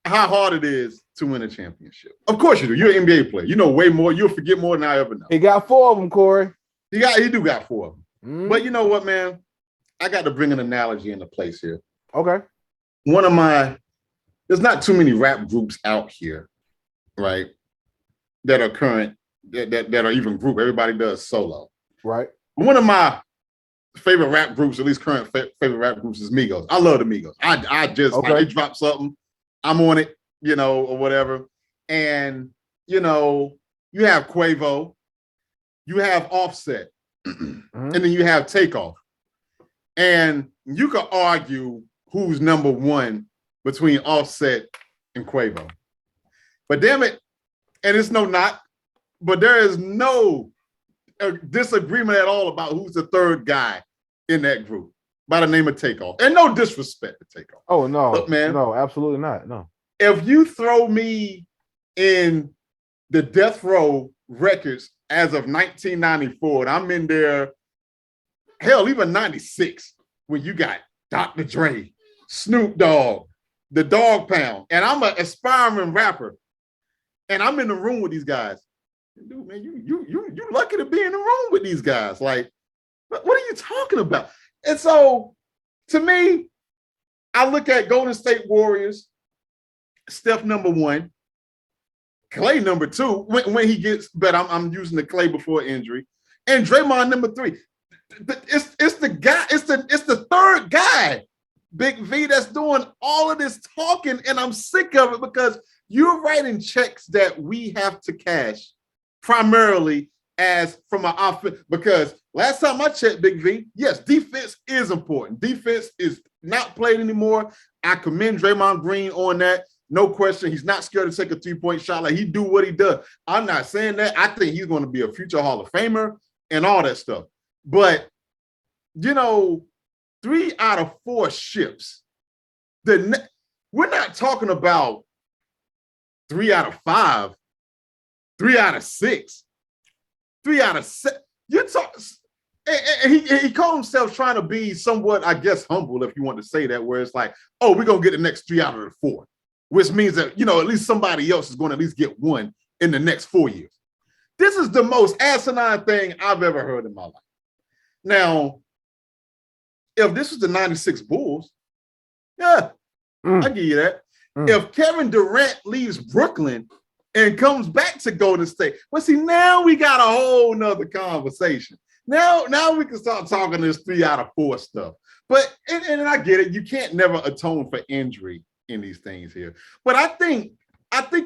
how hard it is to win a championship? Of course you do. You're an NBA player. You know way more. You'll forget more than I ever know. He got 4 of them, Corey. He do got 4 of them. But you know what, man? I got to bring an analogy into place here. Okay. There's not too many rap groups out here, right? That are current, that are even group. Everybody does solo. Right. One of my favorite rap groups, at least current favorite rap groups, is Migos. I love the Migos. I just, like, they drop something, I'm on it, you know, or whatever. And, you know, you have Quavo, you have Offset, and then you have Takeoff. And you could argue who's number 1 between Offset and Quavo. But damn it, and it's no knock, but there is no disagreement at all about who's the 3rd guy in that group by the name of Takeoff. And no disrespect to Takeoff. Oh, no. Look, man. No, absolutely not. No. If you throw me in the Death Row records as of 1994, and I'm in there, hell, even 96, when you got Dr. Dre, Snoop Dogg, the Dog Pound, and I'm an aspiring rapper, and I'm in the room with these guys. Dude, man, you lucky to be in the room with these guys. Like, what are you talking about? And so, to me, I look at Golden State Warriors, Steph number 1, Clay number 2, when he gets better. I'm using the Clay before injury, and Draymond number 3. It's the guy, it's the third guy, Big V, that's doing all of this talking, and I'm sick of it because you're writing checks that we have to cash primarily as from an offense. Because last time I checked, Big V, yes, defense is important. Defense is not played anymore. I commend Draymond Green on that. No question. He's not scared to take a 3-point shot. Like, he do what he does. I'm not saying that. I think he's going to be a future Hall of Famer and all that stuff. But, 3 out of 4 ships. We're not talking about 3 out of 5, 3 out of 6, 3 out of 7. You're talking, and he called himself trying to be somewhat, I guess, humble, if you want to say that, where it's like, oh, we're going to get the next 3 out of the 4, which means that, at least somebody else is going to at least get 1 in the next 4 years. This is the most asinine thing I've ever heard in my life. Now, if this was the 96 Bulls, yeah, I give you that. If Kevin Durant leaves Brooklyn and comes back to Golden State, well, see, now we got a whole nother conversation. Now we can start talking this 3 out of 4 stuff. But, and I get it, you can't never atone for injury in these things here. But I think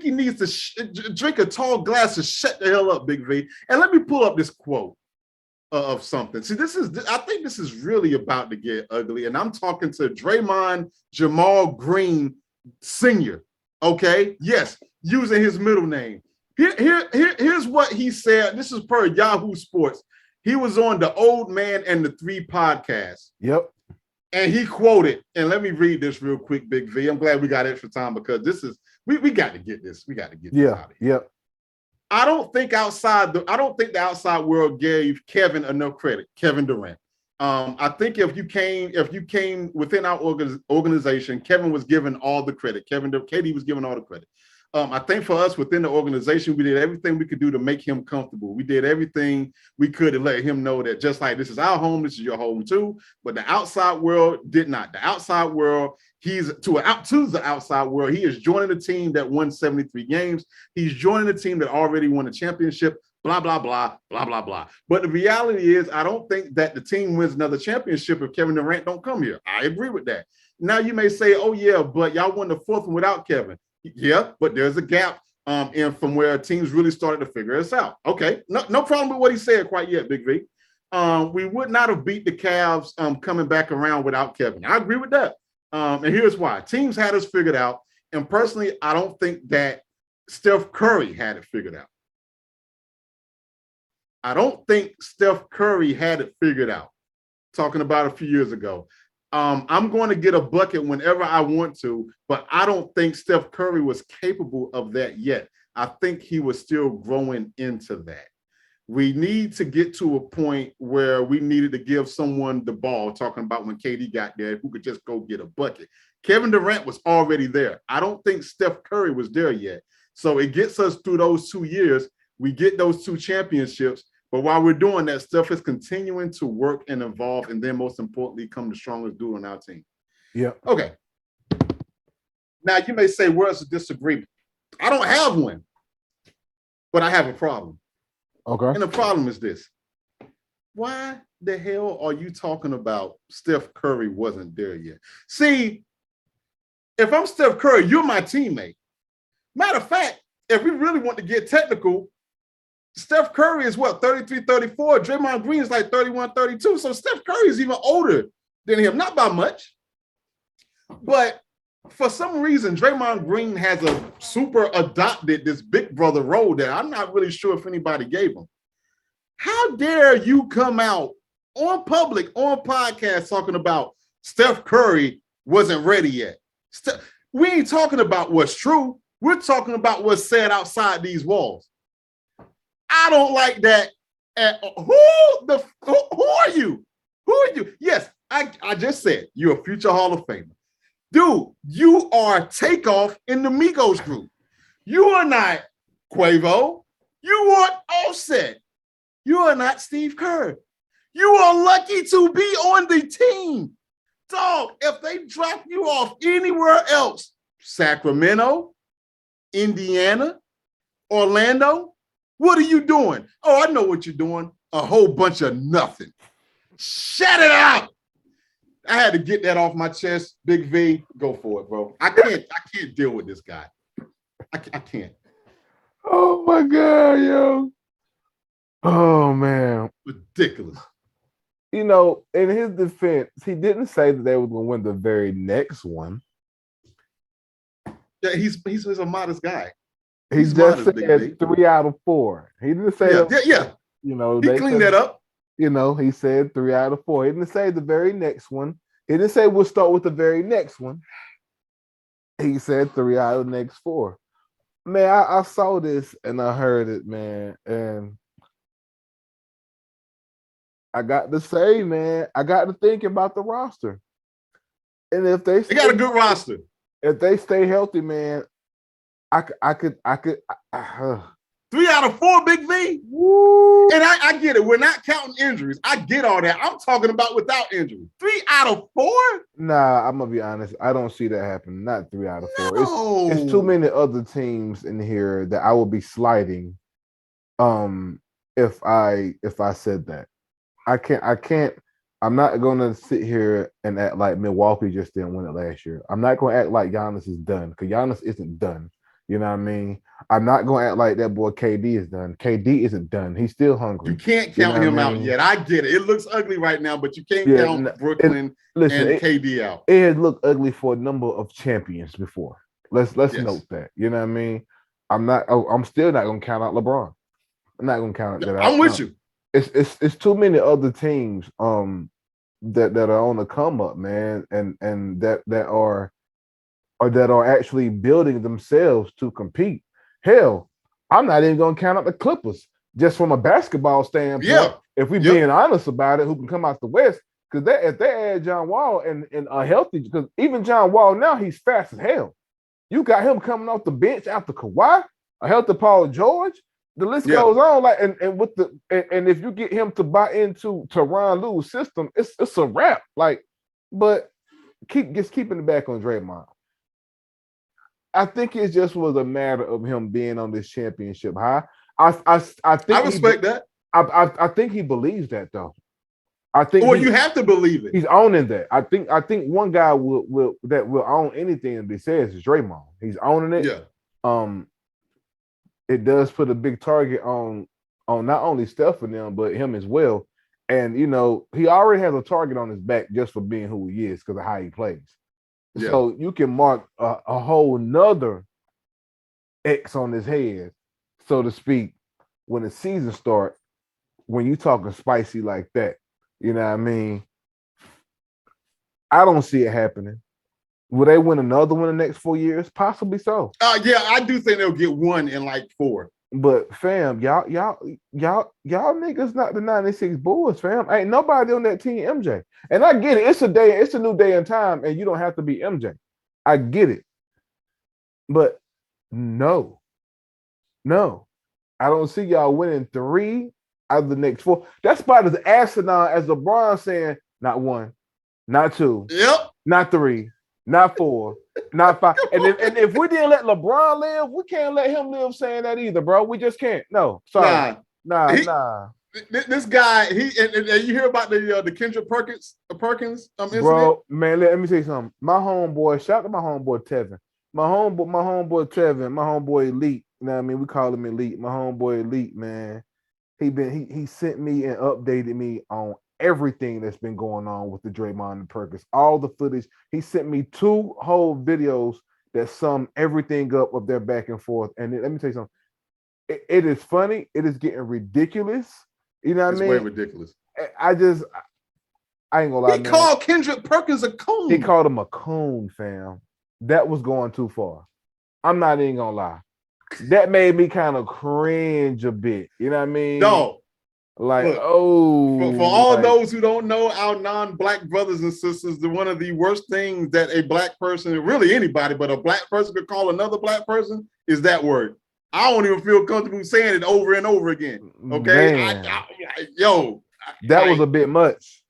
he needs to drink a tall glass to shut the hell up, Big V. And let me pull up this quote of something. See, I think this is really about to get ugly. And I'm talking to Draymond Jamal Green Sr. Okay? Yes, using his middle name. Here's what he said. This is per Yahoo Sports. He was on the Old Man and the 3 podcast. Yep. And he quoted, and let me read this real quick, Big V. I'm glad we got extra time because this is, we got to get this. We got to get this out of here. Yep. I don't think the outside world gave Kevin enough credit, Kevin Durant. I think if you came within our organization, Kevin was given all the credit. KD was given all the credit. I think for us within the organization, we did everything we could do to make him comfortable. We did everything we could to let him know that just like this is our home, this is your home too. But the outside world did not. The outside world, he's to the outside world. He is joining a team that won 73 games. He's joining a team that already won a championship. Blah, blah, blah, blah, blah, blah. But the reality is, I don't think that the team wins another championship if Kevin Durant don't come here. I agree with that. Now you may say, oh yeah, but y'all won the 4th one without Kevin. Yeah, but there's a gap in from where teams really started to figure us out. Okay, no problem with what he said quite yet, Big V. We would not have beat the Cavs coming back around without Kevin. I agree with that. And here's why. Teams had us figured out. And personally, I don't think that Steph Curry had it figured out. I don't think Steph Curry had it figured out. Talking about a few years ago. I'm going to get a bucket whenever I want to, but I don't think Steph Curry was capable of that yet. I think he was still growing into that. We need to get to a point where we needed to give someone the ball, talking about when KD got there, who could just go get a bucket. Kevin Durant was already there. I don't think Steph Curry was there yet. So it gets us through those 2 years. We get those 2 championships. But while we're doing that, Steph is continuing to work and evolve, and then most importantly, come the strongest dude on our team. Yeah. Okay. Now you may say, where's the disagreement? I don't have one, but I have a problem. Okay. And the problem is this. Why the hell are you talking about Steph Curry wasn't there yet? See, if I'm Steph Curry, you're my teammate. Matter of fact, if we really want to get technical, Steph Curry is what, 33, 34. Draymond Green is like 31, 32. So Steph Curry is even older than him, not by much. But for some reason, Draymond Green has a super adopted this big brother role that I'm not really sure if anybody gave him. How dare you come out on public, on podcast, talking about Steph Curry wasn't ready yet? We ain't talking about what's true. We're talking about what's said outside these walls. I don't like that. Who are you? Who are you? Yes, I just said you're a future Hall of Famer. Dude, you are Takeoff in the Migos group. You are not Quavo. You are Offset. You are not Steve Kerr. You are lucky to be on the team. Dog, if they drop you off anywhere else, Sacramento, Indiana, Orlando, what are you doing? Oh, I know what you're doing. A whole bunch of nothing. Shut it out. I had to get that off my chest. Big V, go for it, bro. I can't deal with this guy. I can't. Oh my God, yo. Oh man. Ridiculous. You know, in his defense, he didn't say that they were going to win the very next one. Yeah, he's a modest guy. He just said 3 out of 4. He didn't say yeah. You know, he cleaned that up. You know, he said 3 out of 4. He didn't say the very next one. He didn't say we'll start with the very next one. He said 3 out of the next 4. Man, I saw this and I heard it, man, and I got to say, man, I got to think about the roster. And if they got a good roster. If they stay healthy, man, I could 3 out of 4, Big V. Woo. And I get it. We're not counting injuries. I get all that. I'm talking about without injury. 3 out of 4? Nah, I'm gonna be honest. I don't see that happening. Not 3 out of 4. No. It's too many other teams in here that I would be sliding. If I said that. I can't. I'm not gonna sit here and act like Milwaukee just didn't win it last year. I'm not gonna act like Giannis is done because Giannis isn't done. You know what I mean? I'm not gonna act like that boy KD is done. KD isn't done. He's still hungry. You can't count him out yet. I get it. It looks ugly right now, but you can't count Brooklyn and KD out. It has looked ugly for a number of champions before. Let's note that. You know what I mean? I'm still not gonna count out LeBron. I'm not gonna count that out. I'm with you. It's too many other teams that are on the come up, man, and that are actually building themselves to compete. Hell, I'm not even gonna count out the Clippers just from a basketball standpoint. Yeah. If we're being honest about it, who can come out the West? Because if they add John Wall and a healthy, because even John Wall now he's fast as hell. You got him coming off the bench after Kawhi, a healthy Paul George. The list goes on, like and if you get him to buy into Tyronn Lue's system, it's a wrap. Like, but keeping it back on Draymond. I think it just was a matter of him being on this championship high. I think I respect that. I think he believes that though. I think you have to believe it. He's owning that. I think one guy will own anything that he says is Draymond. He's owning it. Yeah. It does put a big target on not only Steph and them, but him as well. And you know, he already has a target on his back just for being who he is because of how he plays. Yeah. So you can mark a whole nother X on his head, so to speak, when the season starts, when you talking spicy like that. You know what I mean? I don't see it happening. Will they win another one in the next 4 years? Possibly so. Yeah, I do think they'll get one in like 4. But fam, y'all niggas not the 96 Bulls, fam. Ain't nobody on that team MJ. And I get it. It's a new day and time, and you don't have to be MJ. I get it. But no. I don't see y'all winning 3 out of the next 4. That's about as asinine as LeBron saying, not 1, not 2, not 3, not 4, not 5. And if we didn't let LeBron live, we can't let him live saying that either, bro. We just can't. No, sorry. Nah. This guy, and you hear about the Kendrick Perkins incident? Bro, man, let me say something. My homeboy, shout out to my homeboy Tevin. My homeboy Tevin, my homeboy Elite. You know what I mean? We call him Elite. My homeboy Elite, man. He sent me and updated me on everything that's been going on with the Draymond and Perkins, all the footage. He sent me 2 whole videos that sum everything up of their back and forth. And let me tell you something. It is funny. It is getting ridiculous. You know what I mean? It's way ridiculous. I ain't gonna lie. He called Kendrick Perkins a coon. He called him a coon, fam. That was going too far. I'm not even gonna lie. That made me kind of cringe a bit. You know what I mean? No. Like, look, for all those who don't know, our non-black brothers and sisters, one of the worst things that a black person, really anybody, but a black person could call another black person is that word. I don't even feel comfortable saying it over and over again. Okay, that was a bit much.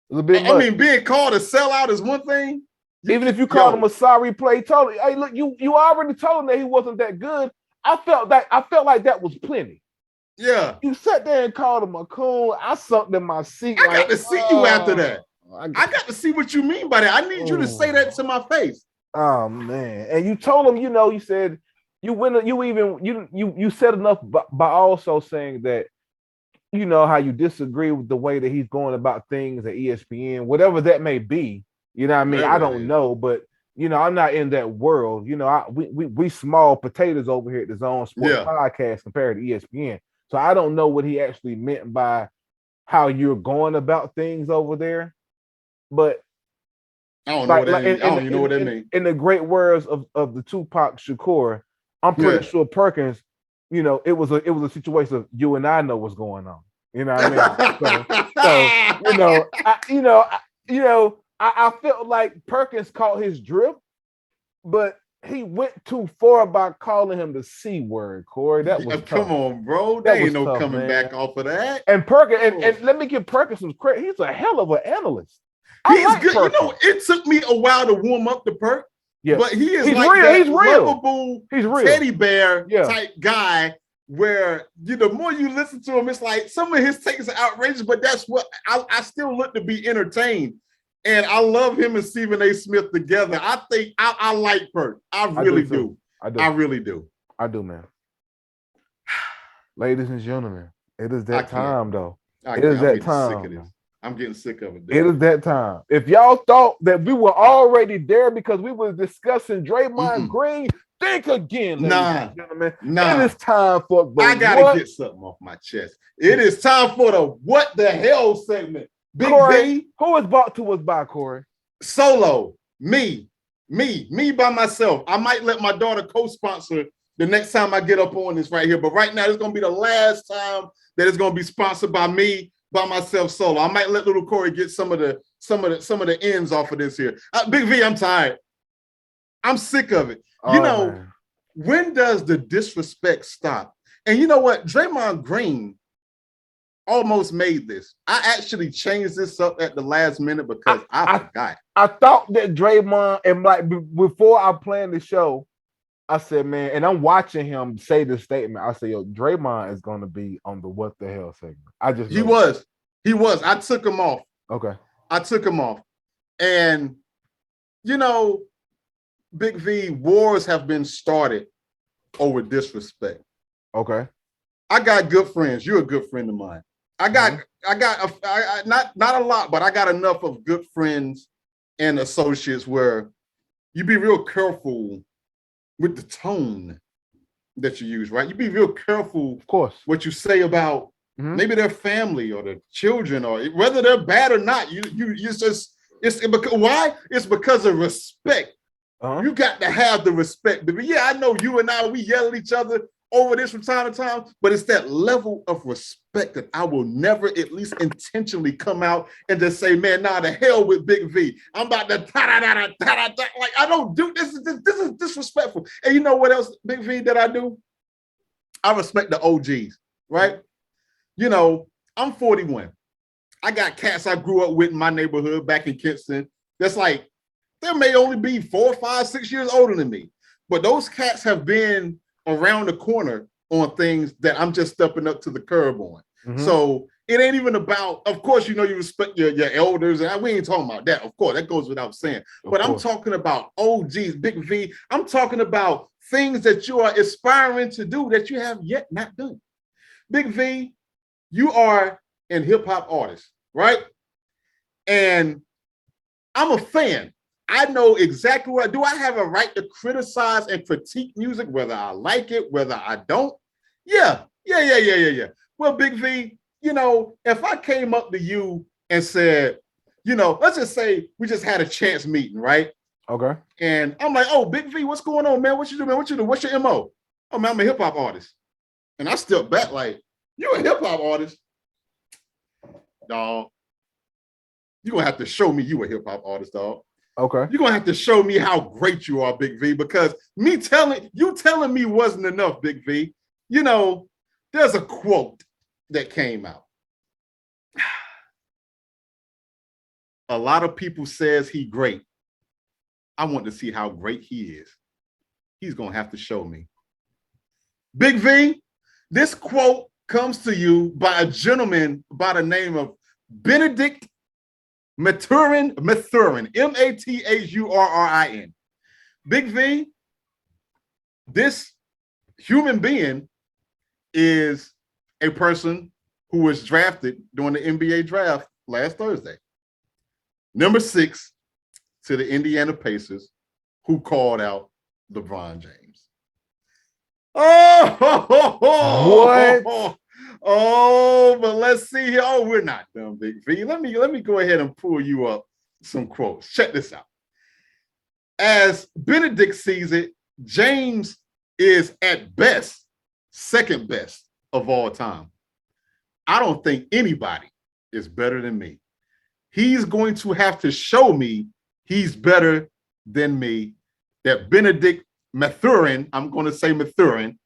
It was a bit much. I mean, being called a sellout is one thing. Even if you called him a sorry play, totally. Hey, look, you already told him that he wasn't that good. I felt like that was plenty. Yeah. You sat there and called him a coon. I sucked in my seat. I got to see you after that. I got to see what you mean by that. I need you to say that to my face. Oh man. And you told him, you said you said enough by also saying that, how you disagree with the way that he's going about things at ESPN, whatever that may be. You know what I mean? I don't know, but I'm not in that world. We small potatoes over here at the Zone Sports Podcast compared to ESPN. So I don't know what he actually meant by how you're going about things over there. But I don't know what that means. I don't even know what that means. In the great words of the Tupac Shakur, I'm pretty sure Perkins, it was a situation of you and I know what's going on. You know what I mean? I felt like Perkins caught his drift, but he went too far by calling him the C word, Corey. That was come on, bro. There ain't no coming back off of that. And Perkins, and let me give Perkins some credit. He's a hell of an analyst. He's good. Perkins. It took me a while to warm up to Perk. Yeah, but he's like real. He's real. Lovable teddy bear type guy. Where the more you listen to him, it's like some of his takes are outrageous, but that's what I still look to be entertained. And I love him and Stephen A. Smith together. I think I like Perk. I really do. I really do. I do, man. Ladies and gentlemen, it is that time, though. It is that time. I'm getting sick of it. It is that time. If y'all thought that we were already there because we were discussing Draymond Green, think again, ladies and gentlemen. It is time for I gotta get something off my chest. It is time for the What the Hell segment. Big Corey, V, who is brought to us by Corey? Solo. Me by myself. I might let my daughter co-sponsor the next time I get up on this right here, but right now it's gonna be the last time that it's gonna be sponsored by me by myself solo. I might let little Corey get some of the ends off of this here. Big V, I'm tired. I'm sick of it. Man. When does the disrespect stop? And you know what? Draymond Green almost made this. I actually changed this up at the last minute because I forgot. I thought that Draymond, and like before I planned the show, I said, man, and I'm watching him say this statement. I said, yo, Draymond is going to be on the What the Hell segment. He was. I took him off. Okay. I took him off. And, Big V, wars have been started over disrespect. Okay. I got good friends. You're a good friend of mine. I got not a lot, but I got enough of good friends and associates where you be real careful with the tone that you use, right? You be real careful, of course, what you say about maybe their family or their children, or whether they're bad or not. Why? It's because of respect. You got to have the respect. But yeah, I know you and we yell at each other over this from time to time, but it's that level of respect that I will never, at least intentionally, come out and just say, man, the hell with Big V. I'm about to like, I don't do this. This is disrespectful. And you know what else, Big V, that I do? I respect the OGs, right? I'm 41. I got cats I grew up with in my neighborhood back in Kinston. That's like, there may only be 4, 5, 6 years older than me, but those cats have been around the corner on things that I'm just stepping up to the curb on. So it ain't even about, of course, you respect your elders, and we ain't talking about that. Of course, that goes without saying. But I'm talking about OGs, Big V. I'm talking about things that you are aspiring to do that you have yet not done. Big V, you are an hip hop artist, right? And I'm a fan. I know exactly what. Do I have a right to criticize and critique music, whether I like it, whether I don't? Yeah. Well, Big V, if I came up to you and said, let's just say we just had a chance meeting, right? Okay. And I'm like, oh, Big V, what's going on, man? What you do, man? What you do? What's your MO? Oh, man, I'm a hip hop artist. And I stepped back like, you a hip hop artist? dog. You're gonna have to show me you a hip hop artist, dog. Okay. You're gonna have to show me how great you are, Big V, because telling me wasn't enough, Big V. You know, there's a quote that came out. A lot of people says he great. I want to see how great he is. He's gonna have to show me. Big V, this quote comes to you by a gentleman by the name of Benedict Mathurin, Mathurin. Big V, this human being is a person who was drafted during the NBA draft last Thursday. Number 6 to the Indiana Pacers, who called out LeBron James. What? Oh, but let's see here. Oh, we're not done, Big V. Let me go ahead and pull you up some quotes. Check this out. As Benedict sees it, James is at best second best of all time. I don't think anybody is better than me. He's going to have to show me he's better than me. That Benedict Mathurin, I'm going to say Mathurin,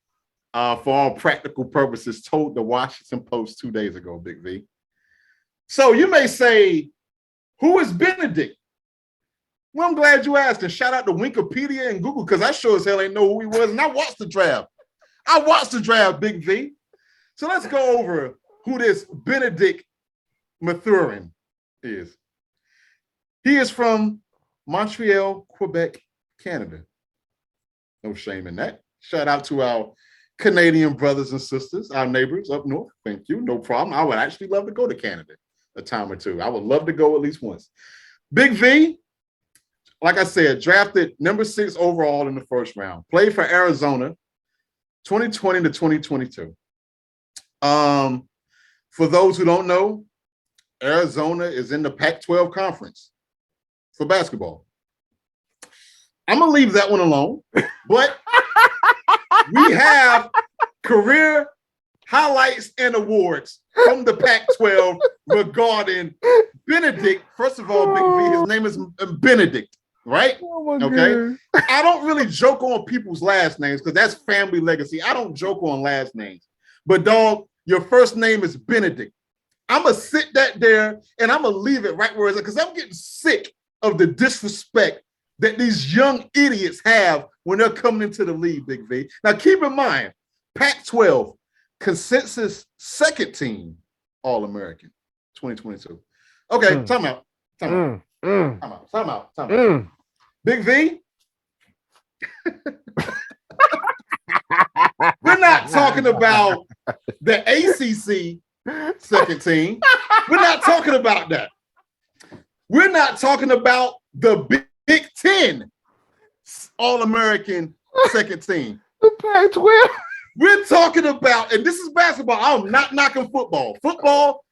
for all practical purposes, told the Washington Post 2 days ago, Big V. So you may say, who is Benedict? Well, I'm glad you asked, and shout out to Wikipedia and Google, because I sure as hell ain't know who he was, and I watched the draft. Big V. So let's go over who this Benedict Mathurin is. He is from Montreal, Quebec, Canada. No shame in that. Shout out to our Canadian brothers and sisters, our neighbors up north. Thank you. No problem. I would actually love to go to Canada a time or two. I would love to go at least once. Big V, like I said, drafted number 6 overall in the first round. Played for Arizona 2020 to 2022. For those who don't know, Arizona is in the Pac-12 conference for basketball. I'm going to leave that one alone, but we have career highlights and awards from the Pac-12 regarding Benedict. First of all, Big V, his name is Benedict, right? Oh okay. I don't really joke on people's last names because that's family legacy. I don't joke on last names. But dog, your first name is Benedict. I'm going to sit that there and I'm going to leave it right where it's at because I'm getting sick of the disrespect that these young idiots have when they're coming into the league, Big V. Now, keep in mind, Pac-12 consensus second team All-American 2022. Okay, time out. Big V, we're not talking about the ACC second team. We're not talking about that. We're not talking about the Big Ten All-American second team. The Pac-12. We're talking about, and this is basketball. I'm not knocking football.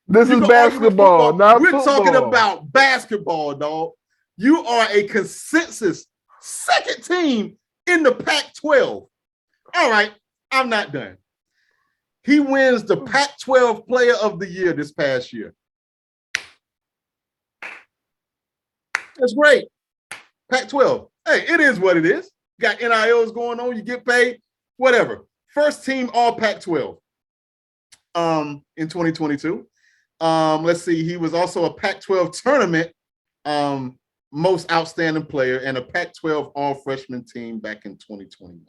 This is basketball, not We're football. talking about basketball, dog. You are a consensus second team in the Pac-12. All right, I'm not done. He wins the Pac-12 Player of the Year this past year. That's great. Pac-12. Hey, it is what it is. Got NILs going on. You get paid. Whatever. First team all Pac-12 in 2022. Let's see. He was also a Pac-12 tournament most outstanding player and a Pac-12 all-freshman team back in 2021.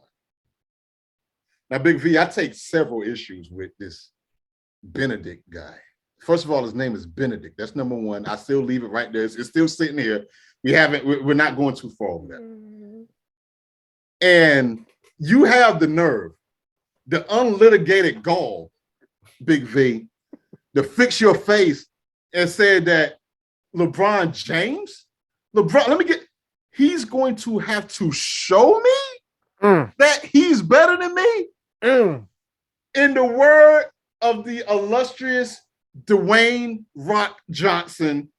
Now, Big V, I take several issues with this Benedict guy. First of all, his name is Benedict. That's number one. I still leave it right there. It's still sitting here. We're not going too far with that. And you have the nerve, the unlitigated gall, Big V, to fix your face and say that LeBron James, he's going to have to show me that he's better than me. In the word of the illustrious Dwayne Rock Johnson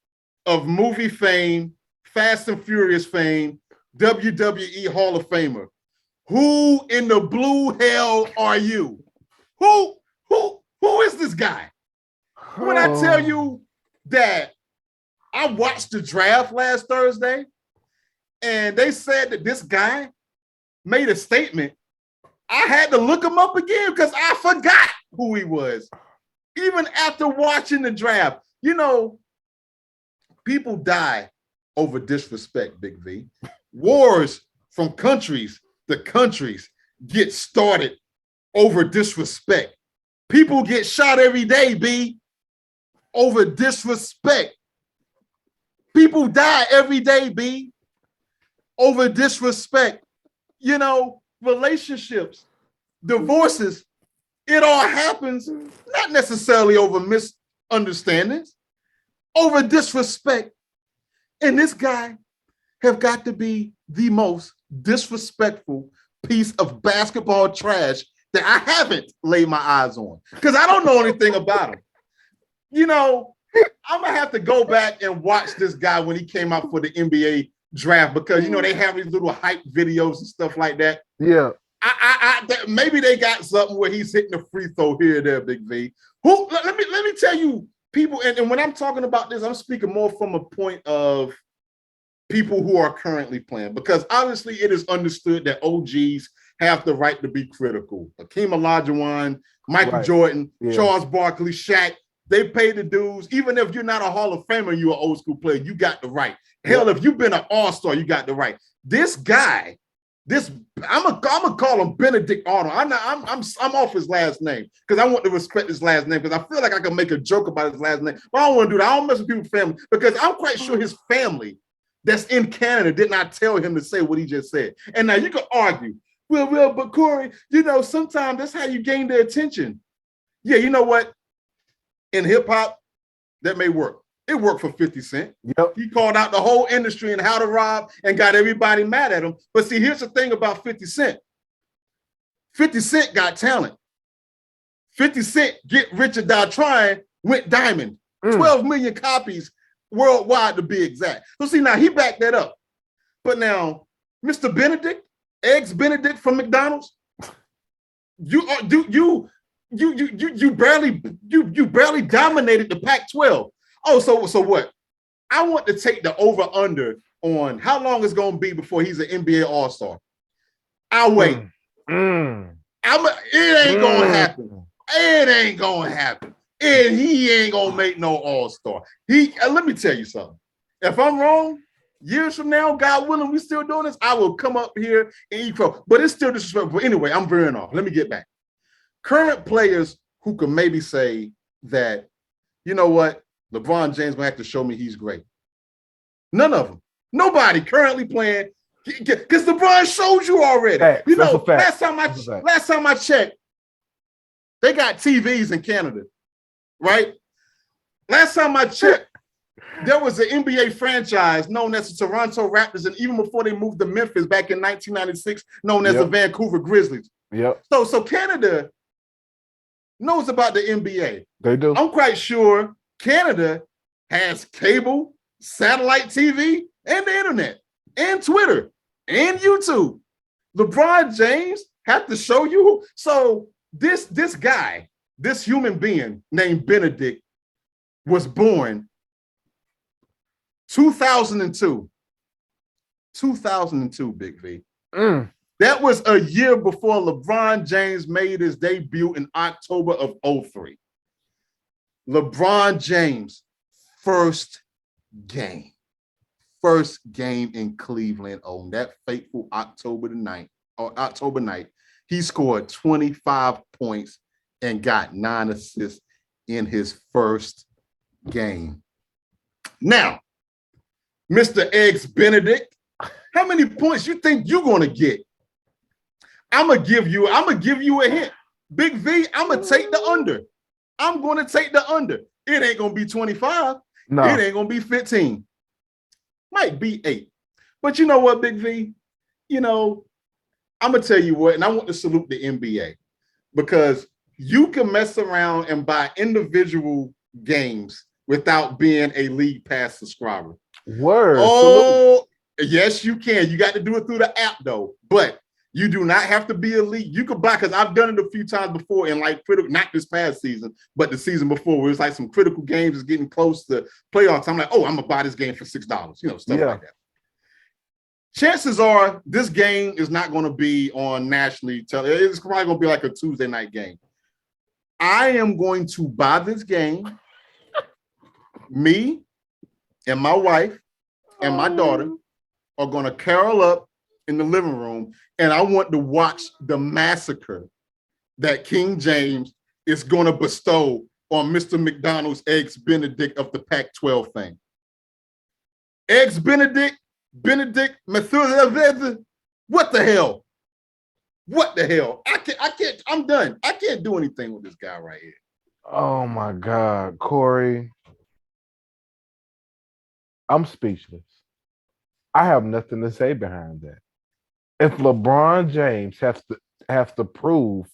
of movie fame, Fast and Furious fame, WWE Hall of Famer. Who in the blue hell are you? Who is this guy? When I tell you that I watched the draft last Thursday, and they said that this guy made a statement. I had to look him up again because I forgot who he was, even after watching the draft. You know, people die over disrespect, Big V. Wars from countries to countries get started over disrespect. People get shot every day, B, over disrespect. People die every day, B, over disrespect. You know, relationships, divorces, it all happens not necessarily over misunderstandings, over disrespect. And this guy have got to be the most disrespectful piece of basketball trash that I haven't laid my eyes on because I don't know anything about him. You know, I'm going to have to go back and watch this guy when he came out for the NBA draft because, you know, they have these little hype videos and stuff like that. Yeah. Maybe they got something where he's hitting a free throw here or there, Big V. Let me tell you, people, and when I'm talking about this, I'm speaking more from a point of people who are currently playing, because obviously it is understood that OGs have the right to be critical. Hakeem Olajuwon, Michael Jordan, Charles Barkley, Shaq, they pay the dues. Even if you're not a Hall of Famer, you're an old school player, you got the right. Hell, if you've been an all-star, you got the right. This guy, I'm gonna call him Benedict Arnold. I'm off his last name because I want to respect his last name because I feel like I can make a joke about his last name, but I don't want to do that. I don't mess with people's family because I'm quite sure his family that's in Canada did not tell him to say what he just said. And now you can argue, well, but Corey, you know, sometimes that's how you gain their attention. Yeah, you know what? In hip hop, that may work. It worked for 50 Cent. Yep. He called out the whole industry and how to rob and got everybody mad at him. But see, here's the thing about 50 Cent. 50 Cent got talent. 50 Cent, Get Rich or Die Trying, went diamond. 12 million copies worldwide to be exact. So see, now he backed that up. But now, Mr. Benedict, Eggs Benedict from McDonald's, you barely dominated the Pac-12. Oh, so what? I want to take the over-under on how long it's going to be before he's an NBA All-Star. I'll wait. It ain't going to happen. It ain't going to happen. And he ain't going to make no All-Star. Let me tell you something. If I'm wrong, years from now, God willing, we still doing this, I will come up here and eat crow. But it's still disrespectful. Anyway, I'm veering off. Let me get back. Current players who can maybe say that, you know what, LeBron James might have to show me he's great. None of them. Nobody currently playing because LeBron showed you already. Facts. You know, last time I checked, they got TVs in Canada, right? Last time I checked, there was an NBA franchise known as the Toronto Raptors, and even before they moved to Memphis back in 1996, known as the Vancouver Grizzlies. Yep. So Canada knows about the NBA. They do. I'm quite sure Canada has cable, satellite TV, and the internet, and Twitter, and YouTube. LeBron James have to show you. So this guy, this human being named Benedict, was born 2002. 2002, Big V. That was a year before LeBron James made his debut in October of 2003. LeBron James, first game in Cleveland on that fateful October night, he scored 25 points and got 9 assists in his first game. Now, Mr. Eggs Benedict, how many points you think you're gonna get? I'm gonna give you a hint. Big V, I'm gonna take the under. I'm going to take the under. It ain't going to be 25. No. It ain't going to be 15. Might be 8. But you know what, Big V? You know, I'm going to tell you what, and I want to salute the NBA because you can mess around and buy individual games without being a League Pass subscriber. Word. Oh, salute. Yes, you can. You got to do it through the app, though. But You do not have to be elite. You could buy, because I've done it a few times before in like critical, not this past season, but the season before, where it's like some critical games is getting close to playoffs. I'm like, oh, I'm gonna buy this game for $6, stuff like that. Chances are this game is not going to be on nationally television. It's probably going to be like a Tuesday night game. I am going to buy this game. Me and my wife and my daughter are going to carol up in the living room, and I want to watch the massacre that King James is going to bestow on Mr. McDonald's Eggs Benedict of the Pac-12 thing. Eggs Benedict, Methuselah, what the hell? What the hell? I can't, I'm done. I can't do anything with this guy right here. Oh my God, Corey. I'm speechless. I have nothing to say behind that. If LeBron James has to prove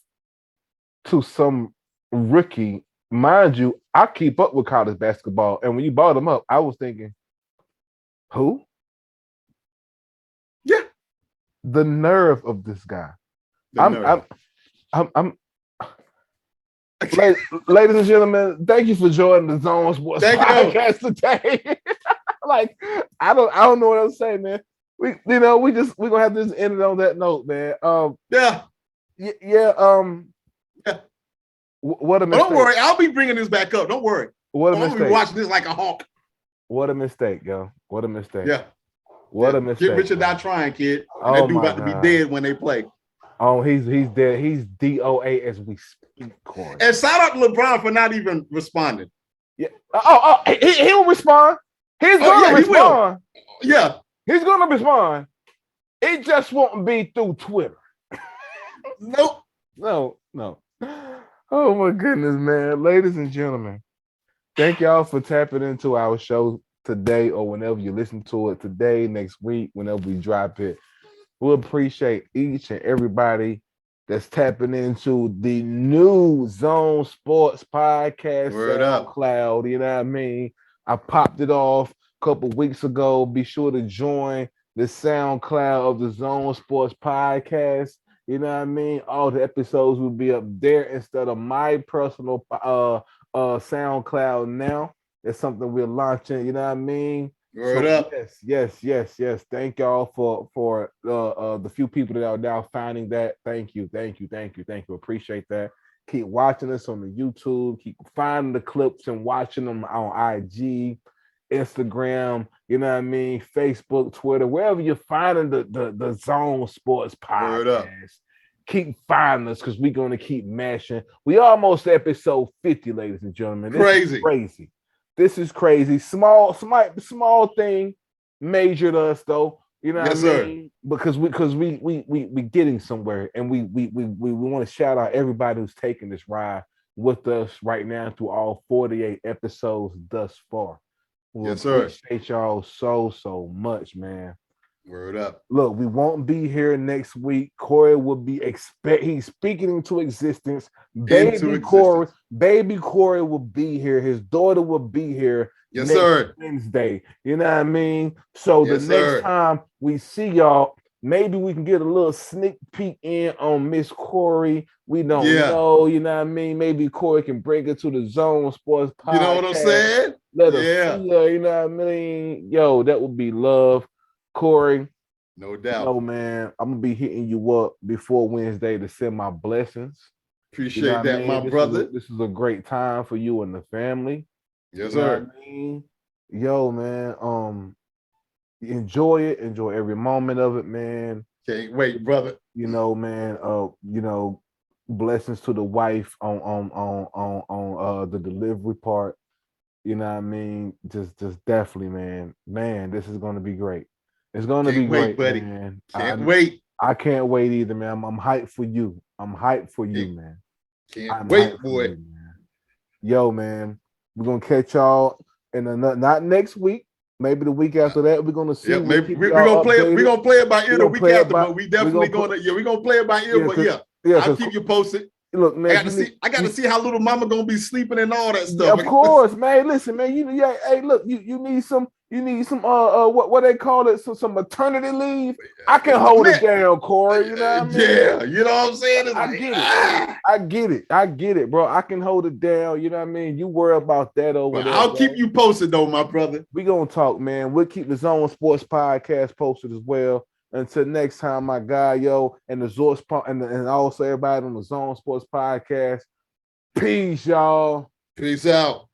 to some rookie, mind you, I keep up with college basketball, and when you brought him up, I was thinking, who? Yeah. The nerve of this guy. Ladies and gentlemen, thank you for joining the Zone Sports Podcast today. Like, I don't know what else to say, man. We're gonna have to just end it on that note, man. Yeah. What a mistake. Don't worry, I'll be bringing this back up. Don't worry. What a mistake. I'll be watching this like a hawk. What a mistake, yo. What a mistake. Yeah. What a mistake. Get Richard not trying, kid. And that dude about to be dead when they play. Oh, he's dead. He's DOA as we speak, Corey. And shout out to LeBron for not even responding. Yeah. He'll respond. He's gonna respond. Yeah. He's gonna respond. It just won't be through Twitter. Nope. No. Oh my goodness, man. Ladies and gentlemen, thank y'all for tapping into our show today, or whenever you listen to it today, next week, whenever we drop it. We appreciate each and everybody that's tapping into the new Zone Sports Podcast SoundCloud. You know what I mean? I popped it off a couple weeks ago. Be sure to join the SoundCloud of the Zone Sports Podcast. You know what I mean? All the episodes will be up there instead of my personal SoundCloud now. It's something we're launching. You know what I mean? Word up. Yes. Thank y'all for the few people that are now finding that. Thank you. Appreciate that. Keep watching us on the YouTube. Keep finding the clips and watching them on IG, Instagram, you know what I mean, Facebook, Twitter, wherever you're finding the Zone Sports Podcast. Keep finding us, because we're going to keep mashing. We almost episode 50, ladies and gentlemen. This is crazy. Small thing, majored us though. You know what I mean? Because we getting somewhere, and we want to shout out everybody who's taking this ride with us right now through all 48 episodes thus far. We appreciate y'all so much, man. Word up. Look, we won't be here next week. Corey will be he's speaking into existence. Baby Corey will be here. His daughter will be here. Yes, sir. Wednesday. You know what I mean? So the next time we see y'all, maybe we can get a little sneak peek in on Miss Corey. We don't know, you know what I mean? Maybe Corey can bring her to the Zone Sports Podcast. You know what I'm saying? Let her see her, you know what I mean? Yo, that would be love. Corey, no doubt. No, man, I'm gonna be hitting you up before Wednesday to send my blessings. Appreciate that, my brother. This is a great time for you and the family. Yes, sir. I mean? Yo, man, enjoy it. Enjoy every moment of it, man. Can't wait, brother. You know, man. Blessings to the wife on the delivery part. You know what I mean? Just definitely, man. Man, this is gonna be great. It's gonna be great, buddy. Man. Can't wait. I can't wait either, man. I'm hyped for you. I'm hyped for you, man. Can't wait, boy. You, man. Yo, man, we're gonna catch y'all not next week. Maybe the week after that. We're gonna see. Yeah, maybe we're gonna play it. We're gonna play it by ear the week after, but we definitely we're gonna play it by ear. But I'll keep you posted. Look, man, I got to see how little mama gonna be sleeping and all that stuff. Yeah, of course, man. Listen, man. Hey, look, you need some what they call it, some maternity leave. I can hold it down, Corey. You know what I mean? Yeah, you know what I'm saying? It's I get it, bro. I can hold it down. You know what I mean? You worry about that over there. I'll keep you posted, though, my brother. We gonna talk, man. We'll keep the Zone Sports Podcast posted as well. Until next time, my guy, yo, and the Zorts and also everybody on the Zone Sports Podcast. Peace, y'all. Peace out.